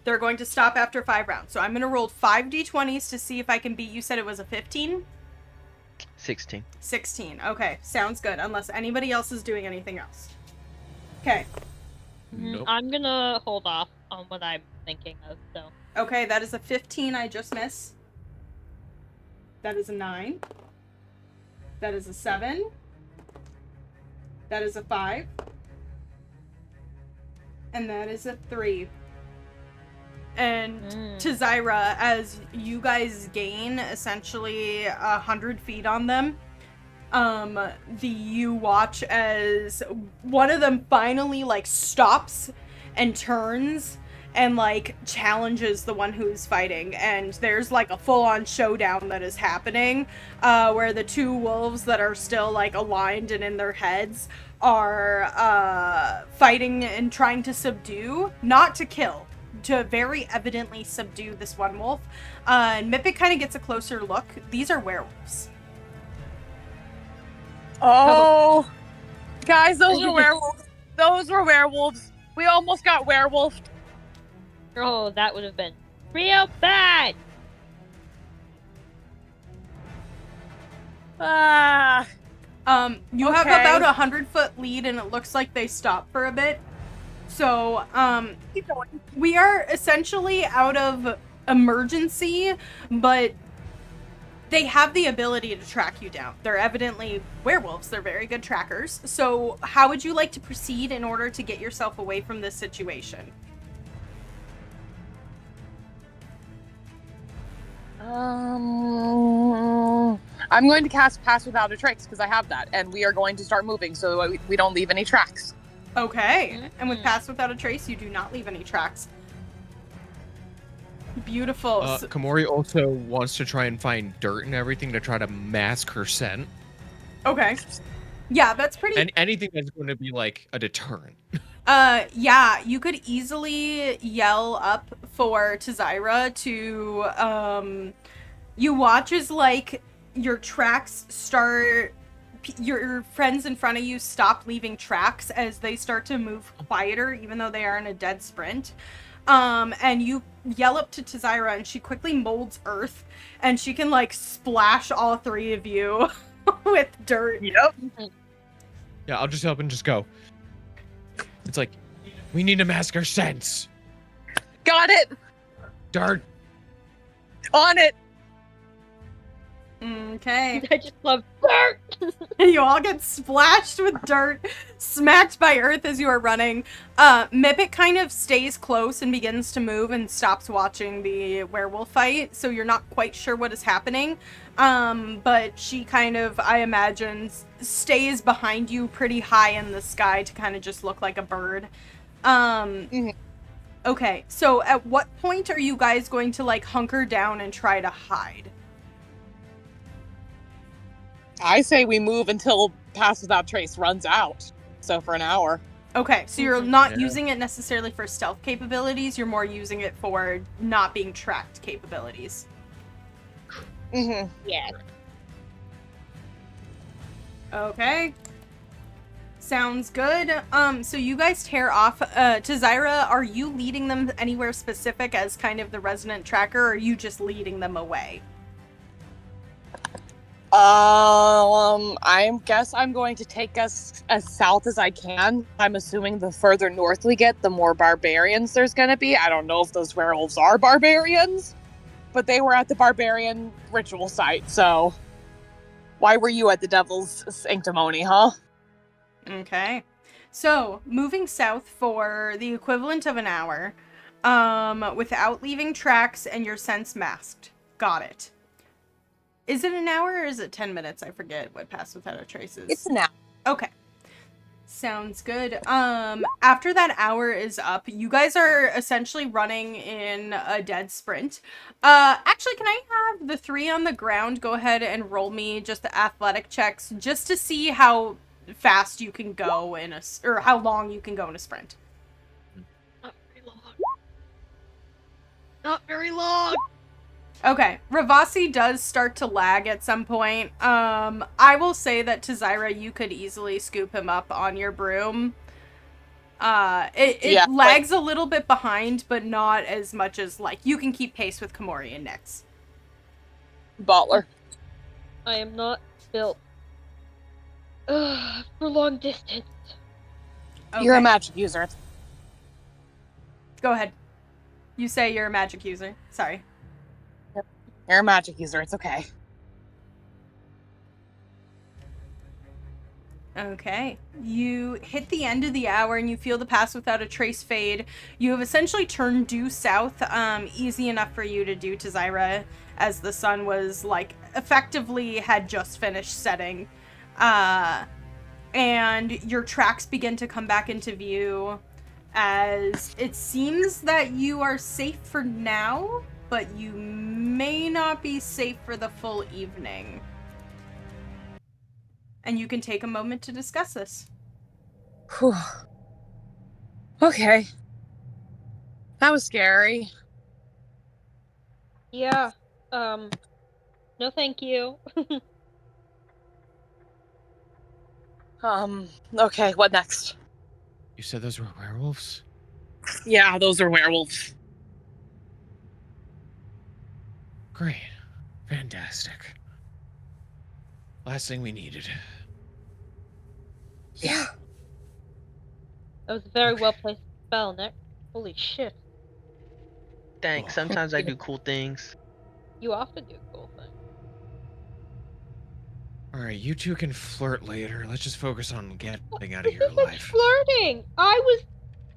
They're going to stop after 5 rounds. So I'm gonna roll 5 d20s to see if I can beat, you said it was a 15? 16. 16. Okay, sounds good. Unless anybody else is doing anything else. Okay. Nope. I'm gonna hold off on what I'm thinking of, so. Okay, that is a 15 I just missed. That is a 9. That is a 7. That is a 5. And that is a 3. And Tazira, as you guys gain essentially 100 feet on them, you watch as one of them finally, like, stops and turns and, like, challenges the one who's fighting, and there's, like, a full-on showdown that is happening, where the 2 wolves that are still, like, aligned and in their heads are fighting and trying to subdue, not to kill, to very evidently subdue this one wolf. And Mippet kind of gets a closer look. These are werewolves. Oh, guys, those were werewolves. Those were werewolves. We almost got werewolfed. Oh, that would have been real bad! Ah. You have Okay. about 100-foot lead, and it looks like they stop for a bit. So, Keep going. we are essentially out of emergency, but they have the ability to track you down. They're evidently werewolves. They're very good trackers. So, how would you like to proceed in order to get yourself away from this situation? I'm going to cast Pass Without a Trace because I have that, and we are going to start moving so we don't leave any tracks. Okay. And with Pass Without a Trace, you do not leave any tracks. Beautiful. Komori also wants to try and find dirt and everything to try to mask her scent. Okay. Yeah, that's pretty... And anything that's going to be, like, a deterrent. Yeah, you could easily yell up for Tazira to, you watch as, like, your tracks start, your friends in front of you stop leaving tracks as they start to move quieter, even though they are in a dead sprint. And you yell up to Tazira, and she quickly molds earth, and she can, like, splash all 3 of you with dirt. Yep. Yeah, I'll just help and just go. It's like, we need to mask our scents. Got it. Dirt. On it. Okay. I just love dirt! You all get splashed with dirt, smacked by earth as you are running. Mippet kind of stays close and begins to move and stops watching the werewolf fight, so you're not quite sure what is happening. But she kind of, I imagine, stays behind you pretty high in the sky to kind of just look like a bird. Okay, so at what point are you guys going to, like, hunker down and try to hide? I say we move until Pass Without Trace runs out. So for an hour. Okay, so you're Mhm. not Yeah. using it necessarily for stealth capabilities, you're more using it for not being tracked capabilities. Mm-hmm. Yeah. Okay. Sounds good. So you guys tear off. To Zyra, are you leading them anywhere specific as kind of the resident tracker, or are you just leading them away? I guess I'm going to take us as south as I can. I'm assuming the further north we get, the more barbarians there's gonna be. I don't know if those werewolves are barbarians, but they were at the barbarian ritual site, so why were you at the Devil's Sanctimony, huh? Okay. So, moving south for the equivalent of an hour, without leaving tracks and your sense masked. Got it. Is it an hour or is it 10 minutes? I forget what Pass Without a Trace is. It's an hour. Okay. Sounds good. After that hour is up, you guys are essentially running in a dead sprint. Actually, can I have the three on the ground go ahead and roll me just the athletic checks just to see how fast you can go in or how long you can go in a sprint. Not very long. Not very long. Okay, Ravasi does start to lag at some point. I will say that to Zyra, you could easily scoop him up on your broom. It lags a little bit behind, but not as much as, like, you can keep pace with Komori and Nyx. Butler. I am not built for long distance. Okay. You're a magic user. Go ahead. You say you're a magic user. Sorry. You're a magic user. It's okay. Okay. You hit the end of the hour and you feel the Pass Without a Trace fade. You have essentially turned due south, easy enough for you to do to Zyra, as the sun was, like, effectively had just finished setting. And your tracks begin to come back into view, as it seems that you are safe for now, but you may not be safe for the full evening. And you can take a moment to discuss this. Whew. Okay. That was scary. Yeah. No thank you. Okay, what next? You said those were werewolves? Yeah, those are werewolves. Great. Fantastic. Last thing we needed. Yeah. That was a very Okay. well placed spell, Nick. Holy shit. Thanks. Oh. Sometimes I do cool things. You often do cool things. Alright, you two can flirt later. Let's just focus on getting out of This here isn't alive. flirting. I was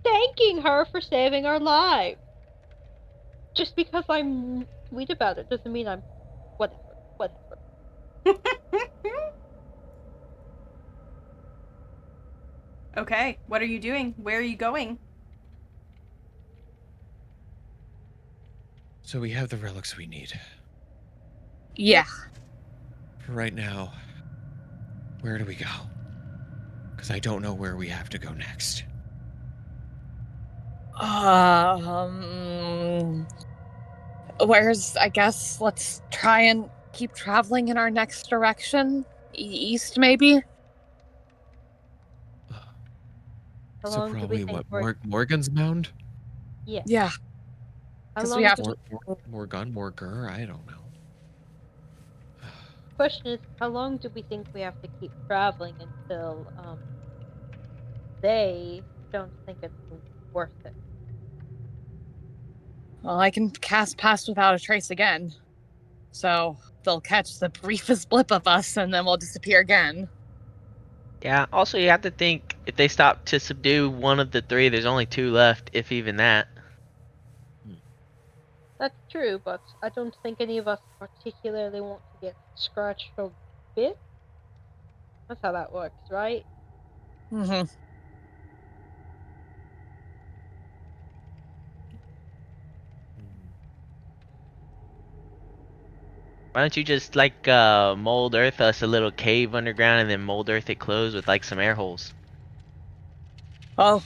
thanking her for saving our lives. Just because I'm sweet about it doesn't mean I'm whatever. Okay, what are you doing? Where are you going? So we have the relics we need. Yeah. For right now, where do we go? Because I don't know where we have to go next. Where's, I guess, let's try and keep traveling in our next direction. East, maybe? How So long do we probably think what, we're... Morgan's Mound? Yeah. Yeah. How 'Cause long we have do to- More gun, more gur? I don't know. Question is, how long do we think we have to keep traveling until they don't think it's worth it? Well, I can cast Pass Without a Trace again. So they'll catch the briefest blip of us and then we'll disappear again. Yeah. Also, you have to think if they stop to subdue one of the three, there's only two left, if even that. That's true, but I don't think any of us particularly want to get scratched or bit. That's how that works, right? Mm-hmm. Why don't you just like mold earth us a little cave underground and then mold earth it closed with like some air holes? Oh,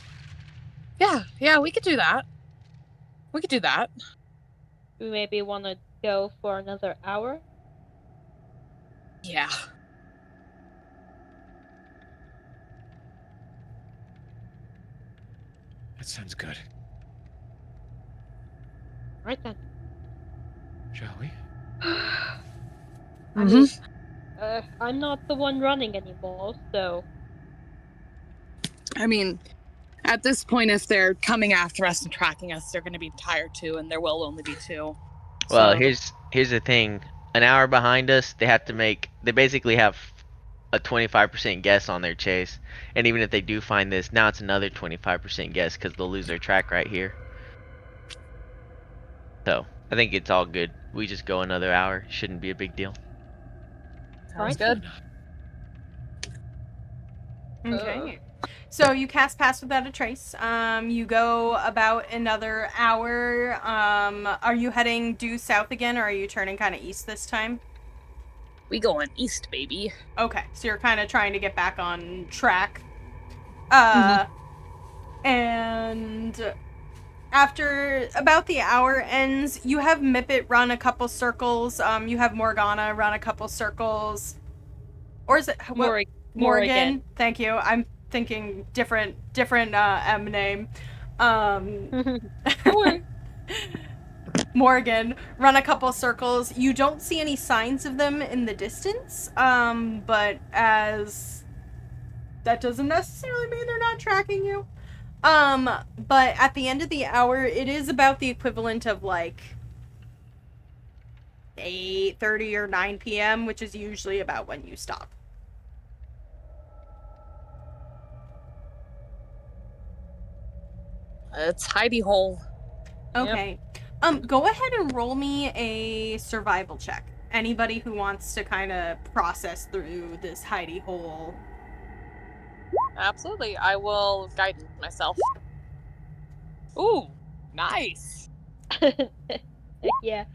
yeah, we could do that. We could do that. We maybe want to go for another hour. Yeah. That sounds good. Right then. Shall we? I mean, I'm not the one running anymore, so I mean, at this point, if they're coming after us and tracking us, they're going to be tired too, and there will only be two. Well, So, here's the thing. An hour behind us, they basically have a 25% guess on their chase. And even if they do find this, now it's another 25% guess because they'll lose their track right here. So, I think it's all good. We just go another hour. Shouldn't be a big deal. sounds Right. good. Okay. So you cast Pass Without a Trace. You go about another hour. Are you heading due south again, or are you turning kind of east this time? We going east, baby. Okay, so you're kind of trying to get back on track. And after about the hour ends, you have Mippet run a couple circles. You have Morgana run a couple circles. Or is it what? Morgan. Thank you. I'm thinking different M name. Morgan, run a couple circles. You don't see any signs of them in the distance, but as that doesn't necessarily mean they're not tracking you. But at the end of the hour, it is about the equivalent of like 8:30 or 9 p.m., which is usually about when you stop. It's hidey hole. Okay. Go ahead and roll me a survival check. Anybody who wants to kind of process through this hidey hole. Absolutely. I will guide myself. Ooh, nice. yeah,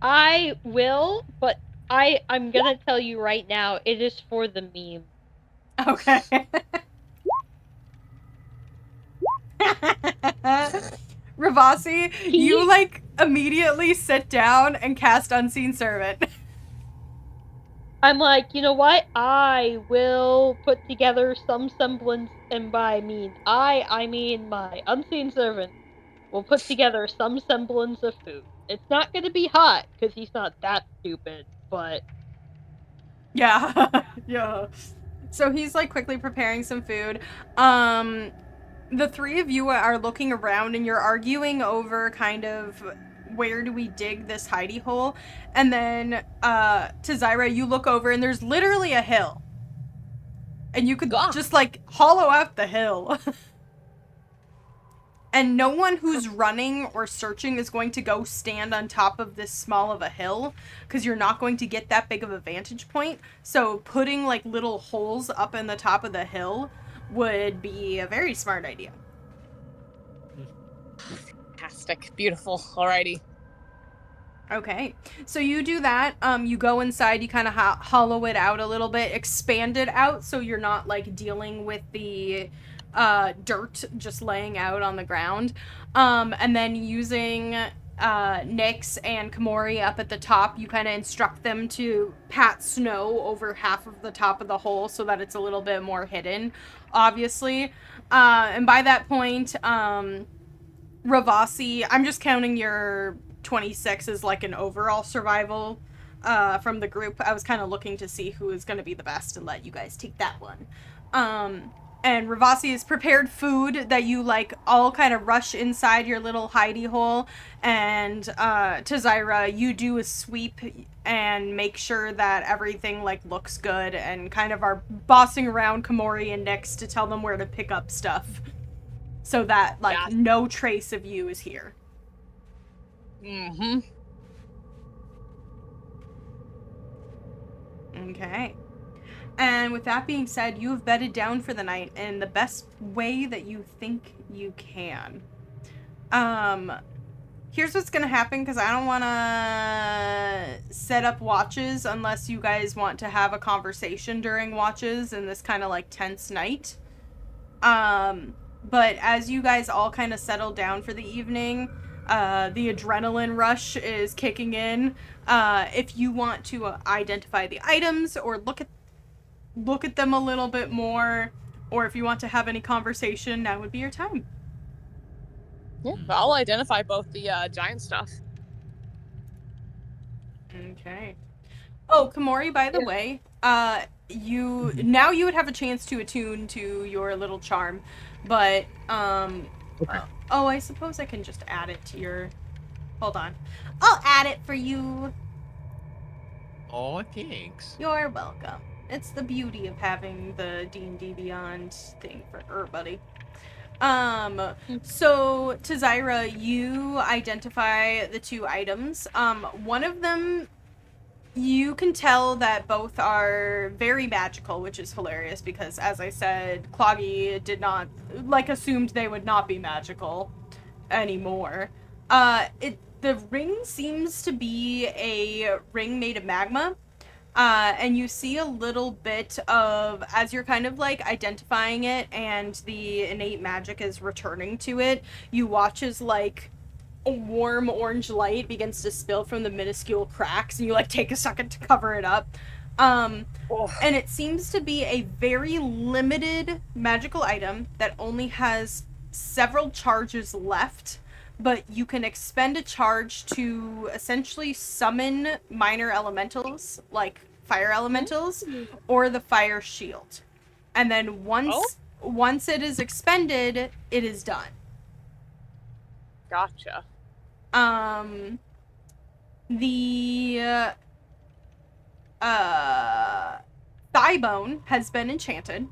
I will, but I'm gonna tell you right now, it is for the meme. Okay. Ravasi, you like immediately sit down and cast Unseen Servant. I'm like, you know what? I will put together some semblance, and by I mean my unseen servant will put together some semblance of food. It's not gonna be hot, because he's not that stupid, but... Yeah. Yeah. So he's like quickly preparing some food. The three of you are looking around and you're arguing over kind of where do we dig this hidey hole. And then to Zyra, you look over and there's literally a hill. And you could just like hollow out the hill. And no one who's running or searching is going to go stand on top of this small of a hill, because you're not going to get that big of a vantage point. So putting like little holes up in the top of the hill would be a very smart idea. Fantastic. Beautiful. Alrighty. Okay, so you do that. You go inside, you kind of hollow it out a little bit, expand it out so you're not like dealing with the dirt just laying out on the ground. And then using Nyx and Komori up at the top, you kind of instruct them to pat snow over half of the top of the hole so that it's a little bit more hidden, obviously. And by that point, Ravasi, I'm just counting your 26 as like an overall survival from the group. I was kind of looking to see who is going to be the best and let you guys take that one. And Ravasi has prepared food that you like all kind of rush inside your little hidey hole. And to Zyra, you do a sweep and make sure that everything like looks good and kind of are bossing around Komori and Nyx to tell them where to pick up stuff so that like no trace of you is here. Mm-hmm. Okay. And with that being said, you have bedded down for the night in the best way that you think you can. here's what's gonna happen, because I don't want to set up watches unless you guys want to have a conversation during watches in this kind of like tense night. But as you guys all kind of settle down for the evening, the adrenaline rush is kicking in. If you want to identify the items or look at them a little bit more, or if you want to have any conversation, now would be your time. Yeah, I'll identify both the giant stuff. Okay. Oh, Kamori, by the way, you would have a chance to attune to your little charm, but Okay. I suppose I can just add it to your. Hold on, I'll add it for you. Oh, thanks. You're welcome. It's the beauty of having the D&D Beyond thing for everybody. So, Tazira, you identify the two items. One of them, you can tell that both are very magical, which is hilarious because, as I said, Cloggy did not, assumed they would not be magical anymore. The ring seems to be a ring made of magma. And you see a little bit of, as you're kind of identifying it and the innate magic is returning to it, you watch as a warm orange light begins to spill from the minuscule cracks, and you take a second to cover it up. And it seems to be a very limited magical item that only has several charges left, but you can expend a charge to essentially summon minor elementals, like fire elementals, or the fire shield. And then once it is expended, it is done. Gotcha. The thigh bone has been enchanted,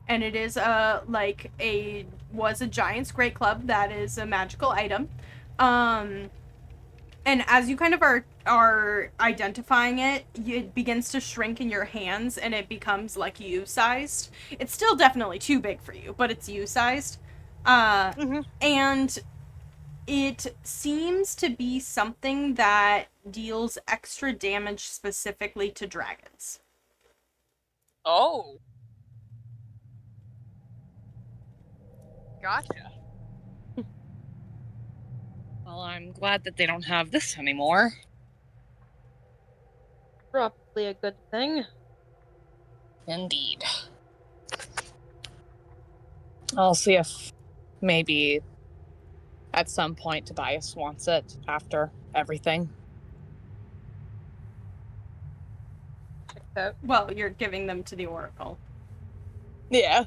and it is was a giant's great club that is a magical item. And as you kind of are identifying it, it begins to shrink in your hands, and it becomes you-sized. It's still definitely too big for you, but it's you-sized. And it seems to be something that deals extra damage specifically to dragons. Oh. Gotcha. Well, I'm glad that they don't have this anymore. Probably a good thing. Indeed. I'll see if maybe at some point Tobias wants it after everything. Well, you're giving them to the Oracle. Yeah.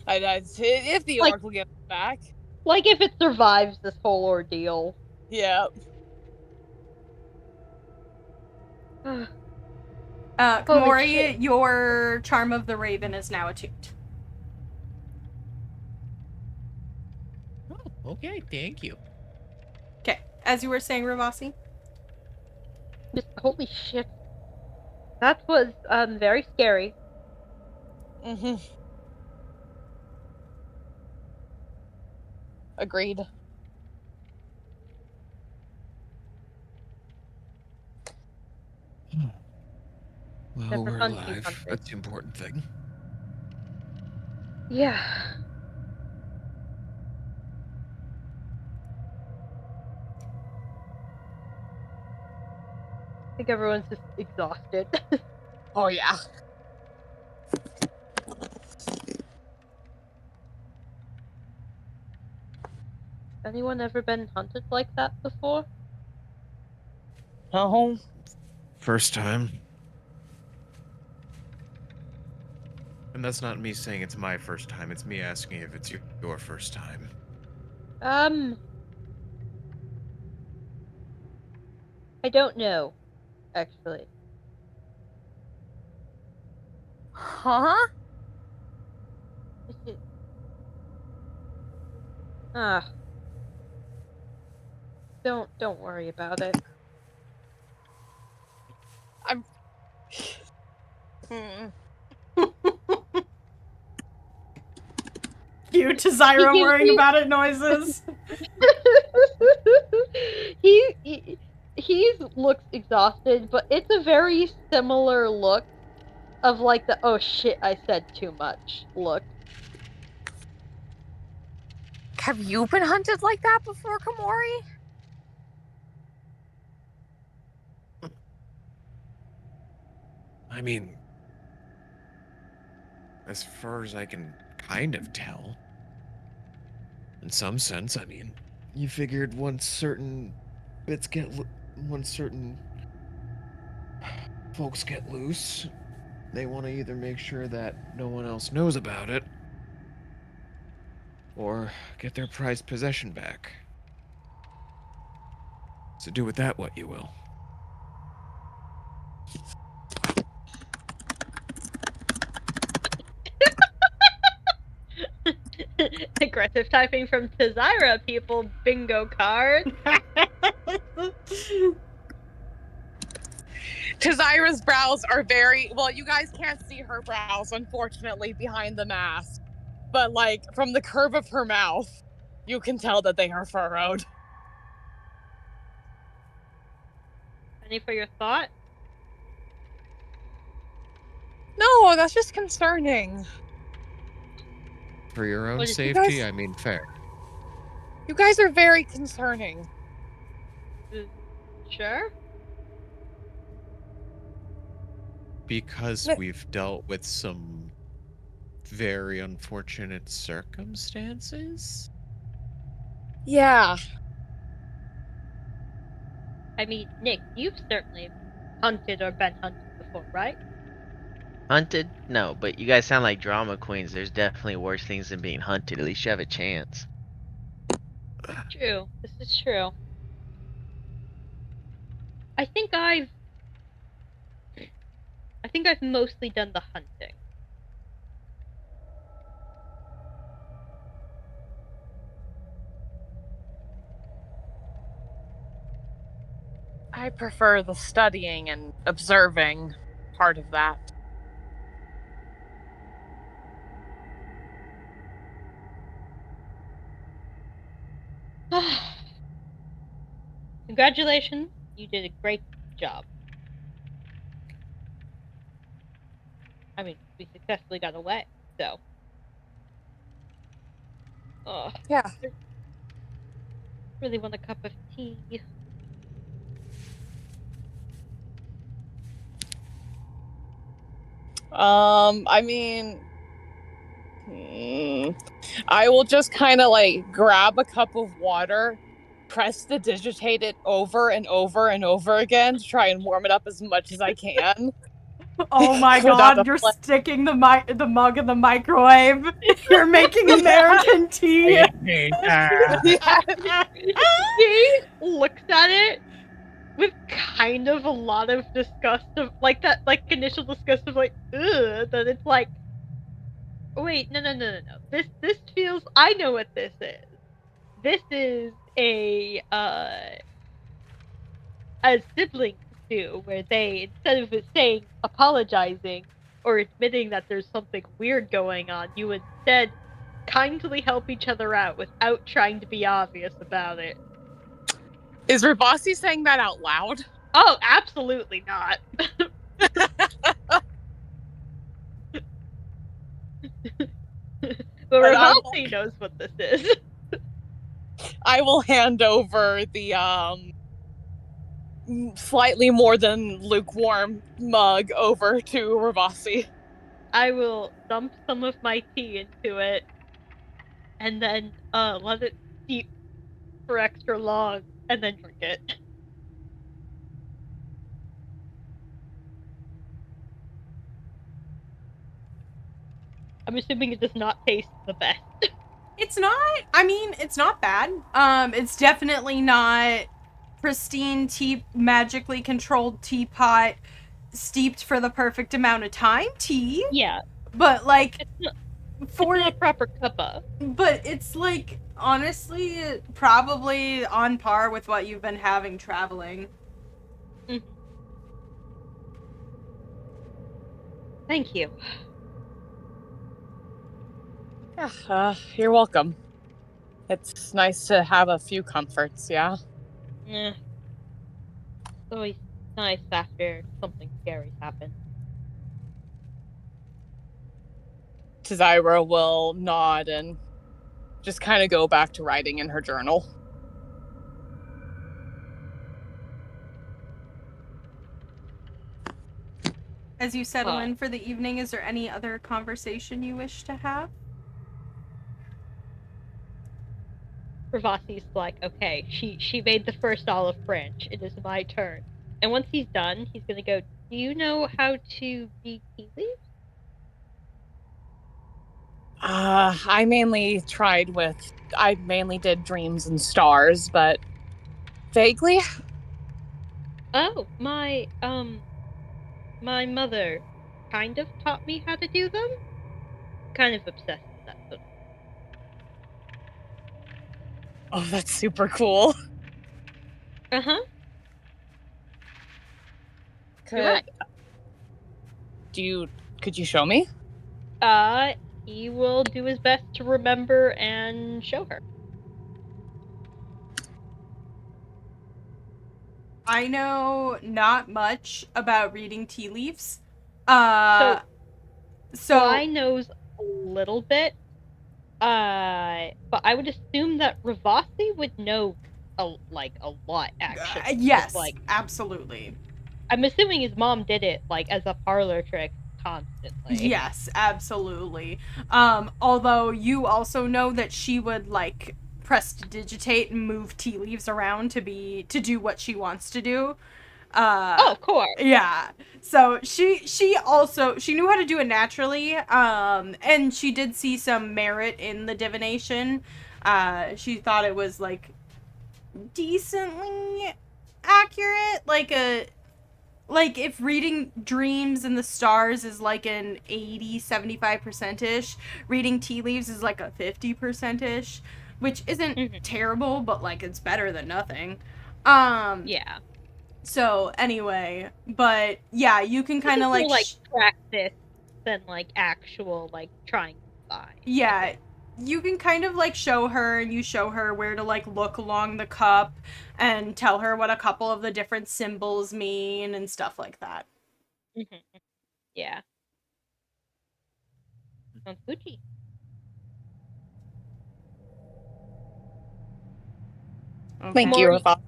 If the Oracle gives it back. If it survives this whole ordeal. Yeah. Kamori, your Charm of the Raven is now attuned. Oh, okay, thank you. Okay, as you were saying, Ravasi? Holy shit. That was, very scary. Agreed. Well, Never we're fun to alive. hunt it. That's the important thing. Yeah. I think everyone's just exhausted. Oh, yeah. Anyone ever been hunted like that before? No. First time. And that's not me saying it's my first time, it's me asking if it's your first time. I don't know, actually. Huh? Is it... Ah. Don't worry about it. Cute Tazira worrying about it noises. He looks exhausted, but it's a very similar look of like the oh shit I said too much look. Have you been hunted like that before, Komori? I mean, as far as I can kind of tell, in some sense, I mean, you figured once certain once certain folks get loose, they want to either make sure that no one else knows about it, or get their prized possession back. So do with that what you will. Aggressive typing from Tazira, people. Bingo card. Tazira's brows are very well. You guys can't see her brows, unfortunately, behind the mask. But like from the curve of her mouth, you can tell that they are furrowed. Any for your thought? No, that's just concerning. For your own What is- safety, guys- I mean, fair. You guys are very concerning. Sure. Because No- we've dealt with some very unfortunate circumstances? Yeah. I mean, Nick, you've certainly hunted or been hunted before, right? Hunted? No, but you guys sound like drama queens. There's definitely worse things than being hunted. At least you have a chance. True. This is true. I think I've mostly done the hunting. I prefer the studying and observing part of that. Congratulations, you did a great job. I mean, we successfully got away, so. Yeah. I really want a cup of tea. I mean, I will just kind of like grab a cup of water, press to digitate it over and over and over again to try and warm it up as much as I can. Oh my Without god, you're sticking the mug in the microwave. You're making American tea. He looks at it with kind of a lot of disgust of like that like initial disgust of like ugh, that it's like wait, no. This feels I know what this is. This is a siblings do, where they instead of it saying apologizing or admitting that there's something weird going on, you instead kindly help each other out without trying to be obvious about it. Is Ribasi saying that out loud? Oh, absolutely not. But Rivasi knows what this is. I will hand over the slightly more than lukewarm mug over to Rivasi. I will dump some of my tea into it and then let it steep for extra long and then drink it. I'm assuming it does not taste the best. It's not, I mean, it's not bad. It's definitely not pristine magically controlled teapot steeped for the perfect amount of time tea. Yeah. But like It's not a proper cuppa. But it's like honestly probably on par with what you've been having traveling. Mm-hmm. Thank you. You're welcome. It's nice to have a few comforts, yeah? It's always nice after something scary's happened. Tazira will nod and just kind of go back to writing in her journal. As you settle in for the evening, is there any other conversation you wish to have? Ravasi's like, okay, she made the first olive branch. It is my turn. And once he's done, he's gonna go, do you know how to read tea leaves? I mainly did dreams and stars, but vaguely. Oh, my mother kind of taught me how to do them. Kind of obsessed with that sort of. Oh, that's super cool. Uh-huh. Could you show me? He will do his best to remember and show her. I know not much about reading tea leaves. So So I knows a little bit. But I would assume that Ravasi would know a lot actually. yes, Like, absolutely. I'm assuming his mom did it like as a parlor trick constantly. Yes, absolutely. Although you also know that she would like prestidigitate and move tea leaves around to do what she wants to do. Oh, of course. Yeah. So she knew how to do it naturally. And she did see some merit in the divination. She thought it was like decently accurate, like if reading dreams and the stars is like an 80-75%ish, reading tea leaves is like a 50%ish, which isn't terrible, but like it's better than nothing. Yeah. So anyway, but yeah, you can kind of like practice than like actual like trying to find. Yeah, you can kind of like show her, and you show her where to like look along the cup and tell her what a couple of the different symbols mean and stuff like that. Yeah. Sounds Gucci. Okay. Thank you, Rafa.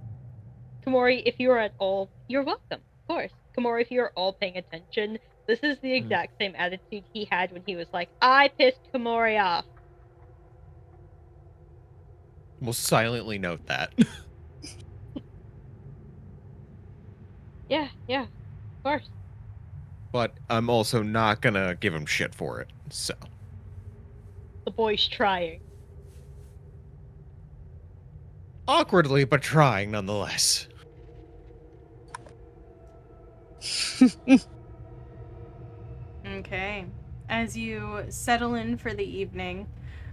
Komori, if you are at all, you're welcome, of course. Komori, if you're all paying attention, this is the exact same attitude he had when he was like, I pissed Komori off. We'll silently note that. Yeah, of course. But I'm also not gonna give him shit for it, so. The boy's trying. Awkwardly, but trying nonetheless. Okay. As you settle in for the evening,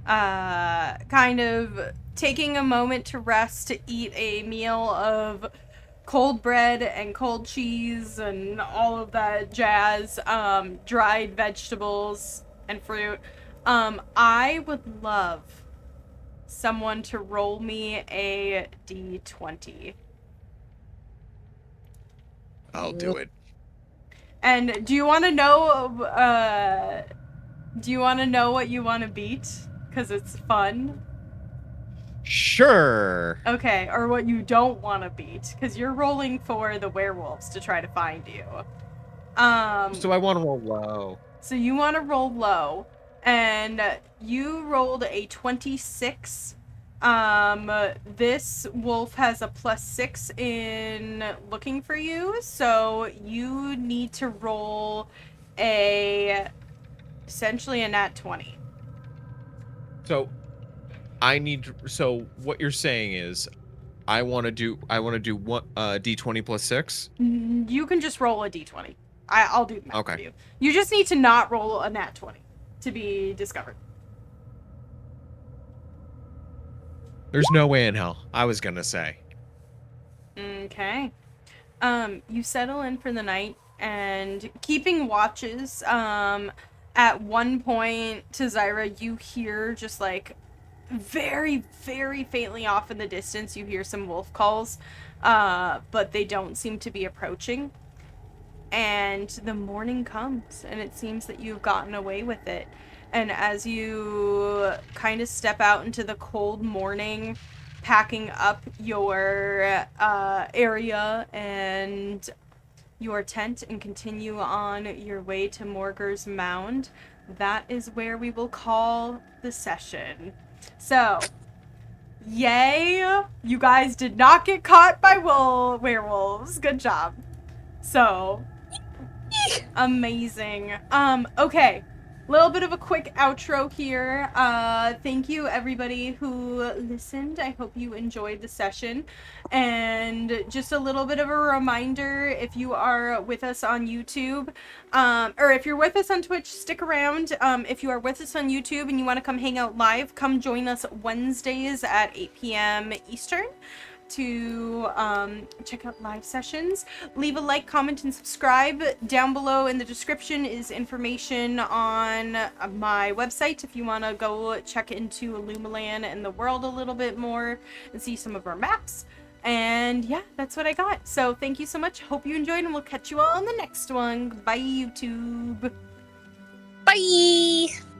kind of taking a moment to rest, to eat a meal of cold bread and cold cheese and all of that jazz, dried vegetables and fruit. I would love someone to roll me a d20. I'll do it. And do you want to know what you want to beat? Because it's fun. Sure. Okay, or what you don't want to beat, because you're rolling for the werewolves to try to find you. So I want to roll low. So you want to roll low, and you rolled a 26. This wolf has a +6 in looking for you, so you need to roll essentially a nat 20. So so what you're saying is I want to do what d20 plus 6? You can just roll a d20. I'll do the math Okay. for you. You just need to not roll a nat 20 to be discovered. There's no way in hell. I was gonna say. Okay. You settle in for the night and keeping watches. At one point, Tazira, you hear just like very, very faintly off in the distance, you hear some wolf calls, but they don't seem to be approaching. And the morning comes, and it seems that you've gotten away with it. And as you kind of step out into the cold morning, packing up your area and your tent and continue on your way to Morger's Mound, that is where we will call the session. So, yay! You guys did not get caught by werewolves. Good job. So, amazing. Okay. Little bit of a quick outro here. Thank you everybody who listened. I hope you enjoyed the session. And just a little bit of a reminder, if you are with us on YouTube, or if you're with us on Twitch, stick around. If you are with us on YouTube and you want to come hang out live, come join us Wednesdays at 8 p.m. Eastern to check out live sessions. Leave a like, comment, and subscribe. Down below in the description is information on my website if you want to go check into Ilumelan and the world a little bit more and see some of our maps. And yeah, that's what I got. So thank you so much. Hope you enjoyed, and we'll catch you all on the next one. Bye, YouTube. Bye.